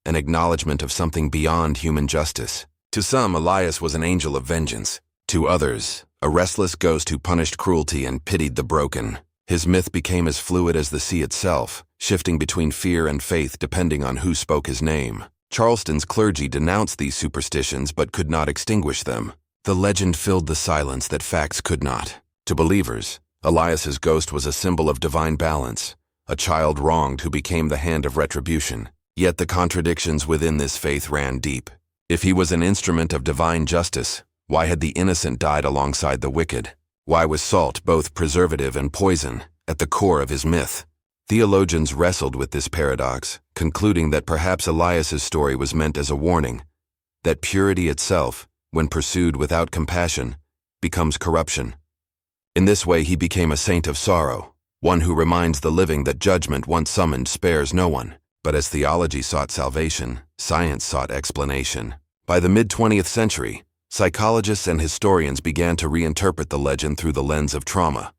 an acknowledgement of something beyond human justice. To some, Elias was an angel of vengeance. To others, a restless ghost who punished cruelty and pitied the broken. His myth became as fluid as the sea itself, shifting between fear and faith depending on who spoke his name. Charleston's clergy denounced these superstitions but could not extinguish them. The legend filled the silence that facts could not. To believers, Elias's ghost was a symbol of divine balance, a child wronged who became the hand of retribution. Yet the contradictions within this faith ran deep. If he was an instrument of divine justice, why had the innocent died alongside the wicked? Why was salt, both preservative and poison, at the core of his myth? Theologians wrestled with this paradox, concluding that perhaps Elias's story was meant as a warning, that purity itself, when pursued without compassion, becomes corruption. In this way he became a saint of sorrow, one who reminds the living that judgment once summoned spares no one. But as theology sought salvation, science sought explanation. By the mid-20th century, psychologists and historians began to reinterpret the legend through the lens of trauma.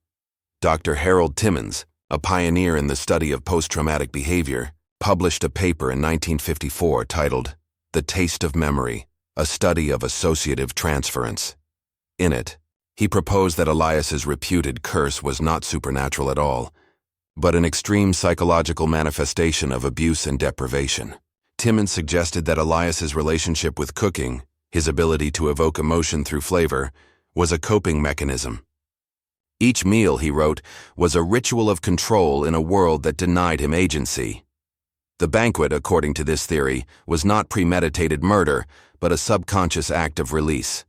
Dr. Harold Timmons, a pioneer in the study of post-traumatic behavior, published a paper in 1954 titled "The Taste of Memory, a Study of Associative Transference." In it, he proposed that Elias's reputed curse was not supernatural at all, but an extreme psychological manifestation of abuse and deprivation. Timmons suggested that Elias's relationship with cooking, his ability to evoke emotion through flavor, was a coping mechanism. Each meal, he wrote, was a ritual of control in a world that denied him agency. The banquet, according to this theory, was not premeditated murder, but a subconscious act of release.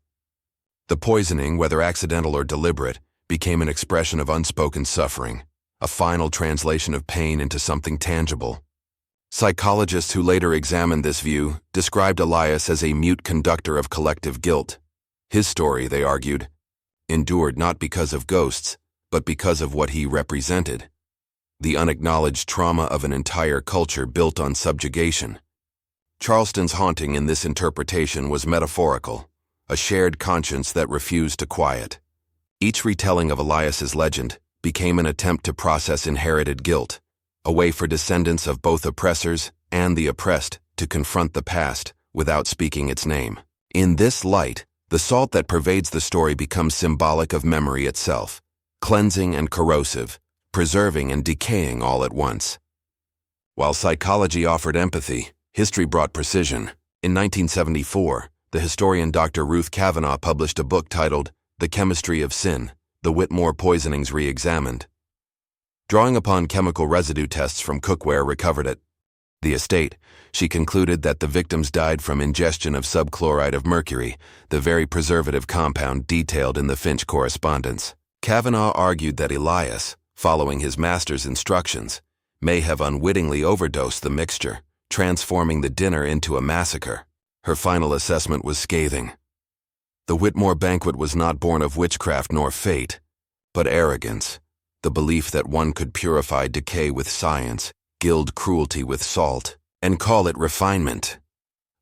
The poisoning, whether accidental or deliberate, became an expression of unspoken suffering, a final translation of pain into something tangible. Psychologists who later examined this view described Elias as a mute conductor of collective guilt. His story, they argued, endured not because of ghosts, but because of what he represented: the unacknowledged trauma of an entire culture built on subjugation. Charleston's haunting in this interpretation was metaphorical, a shared conscience that refused to quiet. Each retelling of Elias's legend became an attempt to process inherited guilt, a way for descendants of both oppressors and the oppressed to confront the past without speaking its name. In this light, the salt that pervades the story becomes symbolic of memory itself, cleansing and corrosive, preserving and decaying all at once. While psychology offered empathy, history brought precision. In 1974, the historian Dr. Ruth Kavanaugh published a book titled The Chemistry of Sin: The Whitmore Poisonings Re-Examined. Drawing upon chemical residue tests from cookware recovered at the estate, she concluded that the victims died from ingestion of subchloride of mercury, the very preservative compound detailed in the Finch correspondence. Kavanaugh argued that Elias, following his master's instructions, may have unwittingly overdosed the mixture, transforming the dinner into a massacre. Her final assessment was scathing. The Whitmore banquet was not born of witchcraft nor fate, but arrogance, the belief that one could purify decay with science, gild cruelty with salt, and call it refinement.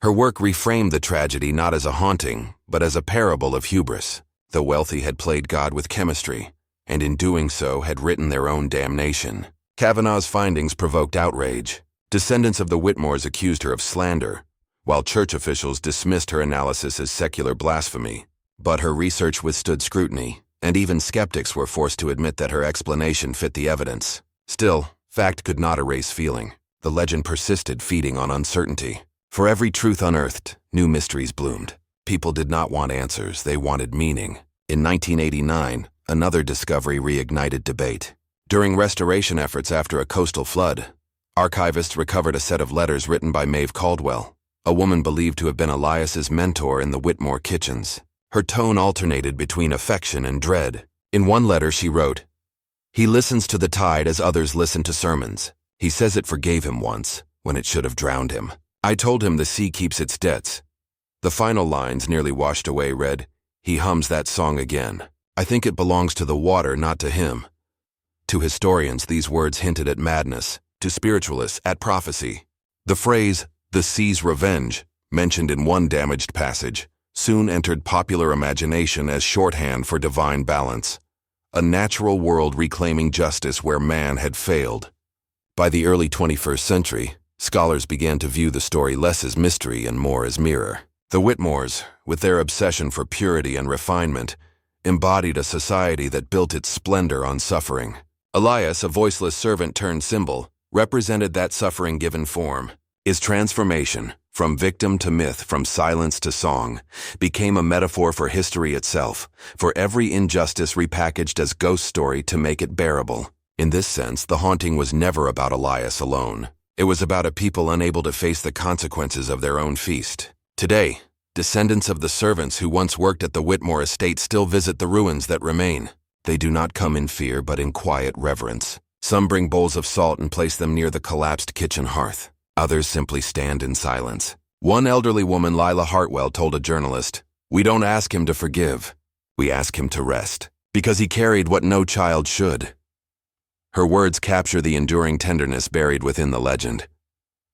Her work reframed the tragedy not as a haunting, but as a parable of hubris. The wealthy had played God with chemistry, and in doing so had written their own damnation. Kavanaugh's findings provoked outrage. Descendants of the Whitmores accused her of slander, while church officials dismissed her analysis as secular blasphemy. But her research withstood scrutiny, and even skeptics were forced to admit that her explanation fit the evidence. Still, fact could not erase feeling. The legend persisted, feeding on uncertainty. For every truth unearthed, new mysteries bloomed. People did not want answers, they wanted meaning. In 1989, another discovery reignited debate. During restoration efforts after a coastal flood, archivists recovered a set of letters written by Maeve Caldwell, a woman believed to have been Elias's mentor in the Whitmore kitchens. Her tone alternated between affection and dread. In one letter she wrote, "He listens to the tide as others listen to sermons. He says it forgave him once, when it should have drowned him. I told him the sea keeps its debts." The final lines, nearly washed away, read, "He hums that song again. I think it belongs to the water, not to him." To historians, these words hinted at madness. To spiritualists, at prophecy. The phrase, "the sea's revenge," mentioned in one damaged passage, soon entered popular imagination as shorthand for divine balance, a natural world reclaiming justice where man had failed. By the early 21st century, scholars began to view the story less as mystery and more as mirror. The Whitmores, with their obsession for purity and refinement, embodied a society that built its splendor on suffering. Elias, a voiceless servant turned symbol, represented that suffering given form. His transformation, from victim to myth, from silence to song, became a metaphor for history itself, for every injustice repackaged as ghost story to make it bearable. In this sense, the haunting was never about Elias alone. It was about a people unable to face the consequences of their own feast. Today, descendants of the servants who once worked at the Whitmore estate still visit the ruins that remain. They do not come in fear, but in quiet reverence. Some bring bowls of salt and place them near the collapsed kitchen hearth. Others simply stand in silence. One elderly woman, Lila Hartwell, told a journalist, "We don't ask him to forgive. We ask him to rest, because he carried what no child should." Her words capture the enduring tenderness buried within the legend.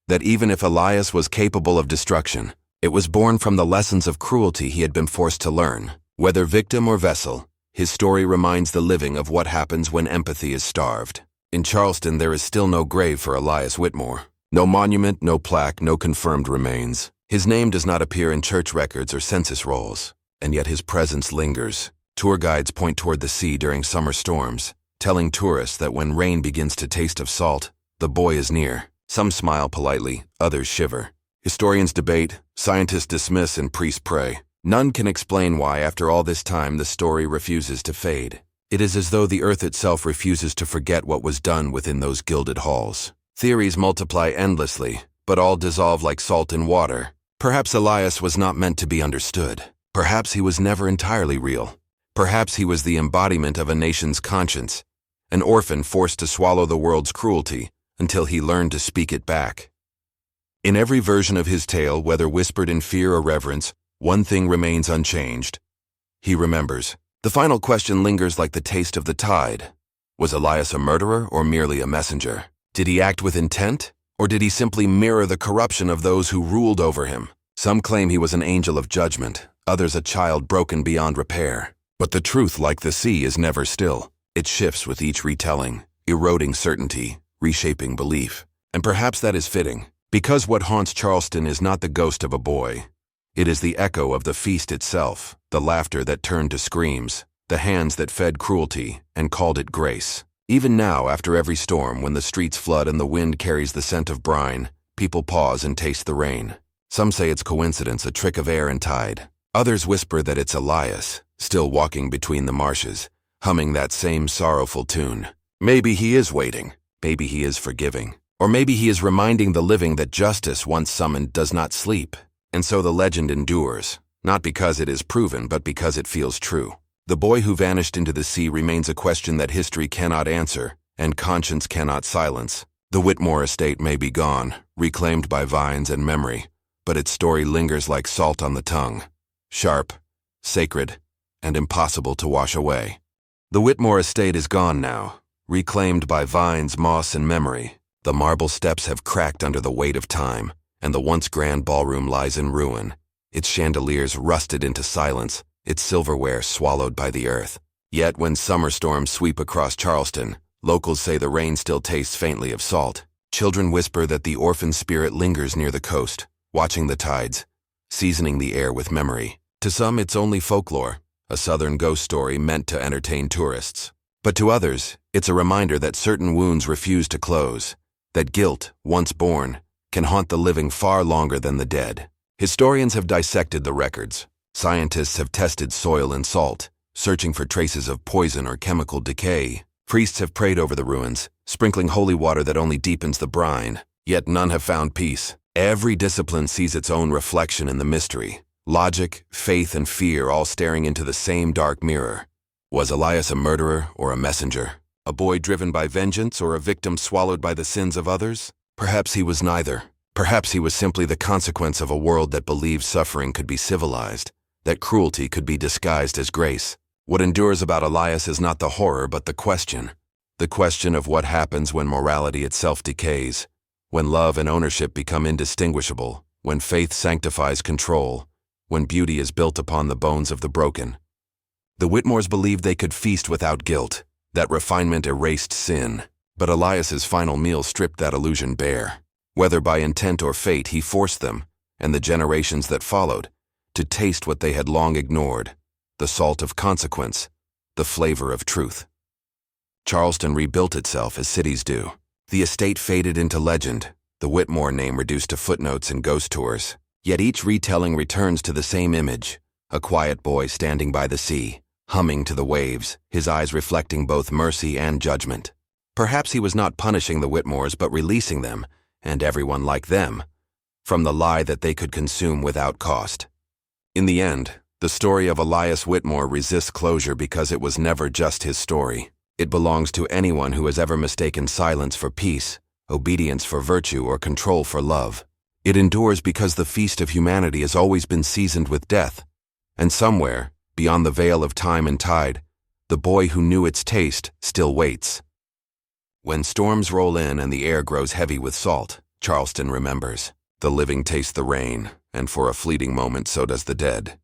That even if Elias was capable of destruction, it was born from the lessons of cruelty he had been forced to learn. Whether victim or vessel, his story reminds the living of what happens when empathy is starved. In Charleston, there is still no grave for Elias Whitmore. No monument, no plaque, no confirmed remains. His name does not appear in church records or census rolls, and yet his presence lingers. Tour guides point toward the sea during summer storms, telling tourists that when rain begins to taste of salt, the boy is near. Some smile politely, others shiver. Historians debate, scientists dismiss, and priests pray. None can explain why, after all this time, the story refuses to fade. It is as though the earth itself refuses to forget what was done within those gilded halls. Theories multiply endlessly, but all dissolve like salt in water. Perhaps Elias was not meant to be understood. Perhaps he was never entirely real. Perhaps he was the embodiment of a nation's conscience, an orphan forced to swallow the world's cruelty until he learned to speak it back. In every version of his tale, whether whispered in fear or reverence, one thing remains unchanged. He remembers. The final question lingers like the taste of the tide. Was Elias a murderer or merely a messenger? Did he act with intent, or did he simply mirror the corruption of those who ruled over him? Some claim he was an angel of judgment, others a child broken beyond repair. But the truth, like the sea, is never still. It shifts with each retelling, eroding certainty, reshaping belief. And perhaps that is fitting, because what haunts Charleston is not the ghost of a boy. It is the echo of the feast itself, the laughter that turned to screams, the hands that fed cruelty and called it grace. Even now, after every storm, when the streets flood and the wind carries the scent of brine, people pause and taste the rain. Some say it's coincidence, a trick of air and tide. Others whisper that it's Elias, still walking between the marshes, humming that same sorrowful tune. Maybe he is waiting, maybe he is forgiving, or maybe he is reminding the living that justice once summoned does not sleep. And so the legend endures, not because it is proven, but because it feels true. The boy who vanished into the sea remains a question that history cannot answer, and conscience cannot silence. The Whitmore estate may be gone, reclaimed by vines and memory, but its story lingers like salt on the tongue, sharp, sacred, and impossible to wash away. The Whitmore estate is gone now, reclaimed by vines, moss, and memory. The marble steps have cracked under the weight of time, and the once grand ballroom lies in ruin, its chandeliers rusted into silence, its silverware swallowed by the earth. Yet when summer storms sweep across Charleston, locals say the rain still tastes faintly of salt. Children whisper that the orphan spirit lingers near the coast, watching the tides, seasoning the air with memory. To some, it's only folklore, a southern ghost story meant to entertain tourists. But to others, it's a reminder that certain wounds refuse to close, that guilt, once born, can haunt the living far longer than the dead. Historians have dissected the records. Scientists have tested soil and salt, searching for traces of poison or chemical decay. Priests have prayed over the ruins, sprinkling holy water that only deepens the brine. Yet none have found peace. Every discipline sees its own reflection in the mystery. Logic, faith, and fear all staring into the same dark mirror. Was Elias a murderer or a messenger? A boy driven by vengeance or a victim swallowed by the sins of others? Perhaps he was neither. Perhaps he was simply the consequence of a world that believed suffering could be civilized, that cruelty could be disguised as grace. What endures about Elias is not the horror, but the question of what happens when morality itself decays, when love and ownership become indistinguishable, when faith sanctifies control, when beauty is built upon the bones of the broken. The Whitmores believed they could feast without guilt, that refinement erased sin. But Elias's final meal stripped that illusion bare. Whether by intent or fate, he forced them, and the generations that followed, to taste what they had long ignored, the salt of consequence, the flavor of truth. Charleston rebuilt itself as cities do. The estate faded into legend, the Whitmore name reduced to footnotes and ghost tours. Yet each retelling returns to the same image, a quiet boy standing by the sea, humming to the waves, his eyes reflecting both mercy and judgment. Perhaps he was not punishing the Whitmores, but releasing them, and everyone like them, from the lie that they could consume without cost. In the end, the story of Elias Whitmore resists closure because it was never just his story. It belongs to anyone who has ever mistaken silence for peace, obedience for virtue, or control for love. It endures because the feast of humanity has always been seasoned with death, and somewhere, beyond the veil of time and tide, the boy who knew its taste still waits. When storms roll in and the air grows heavy with salt, Charleston remembers. The living taste the rain, and for a fleeting moment so does the dead.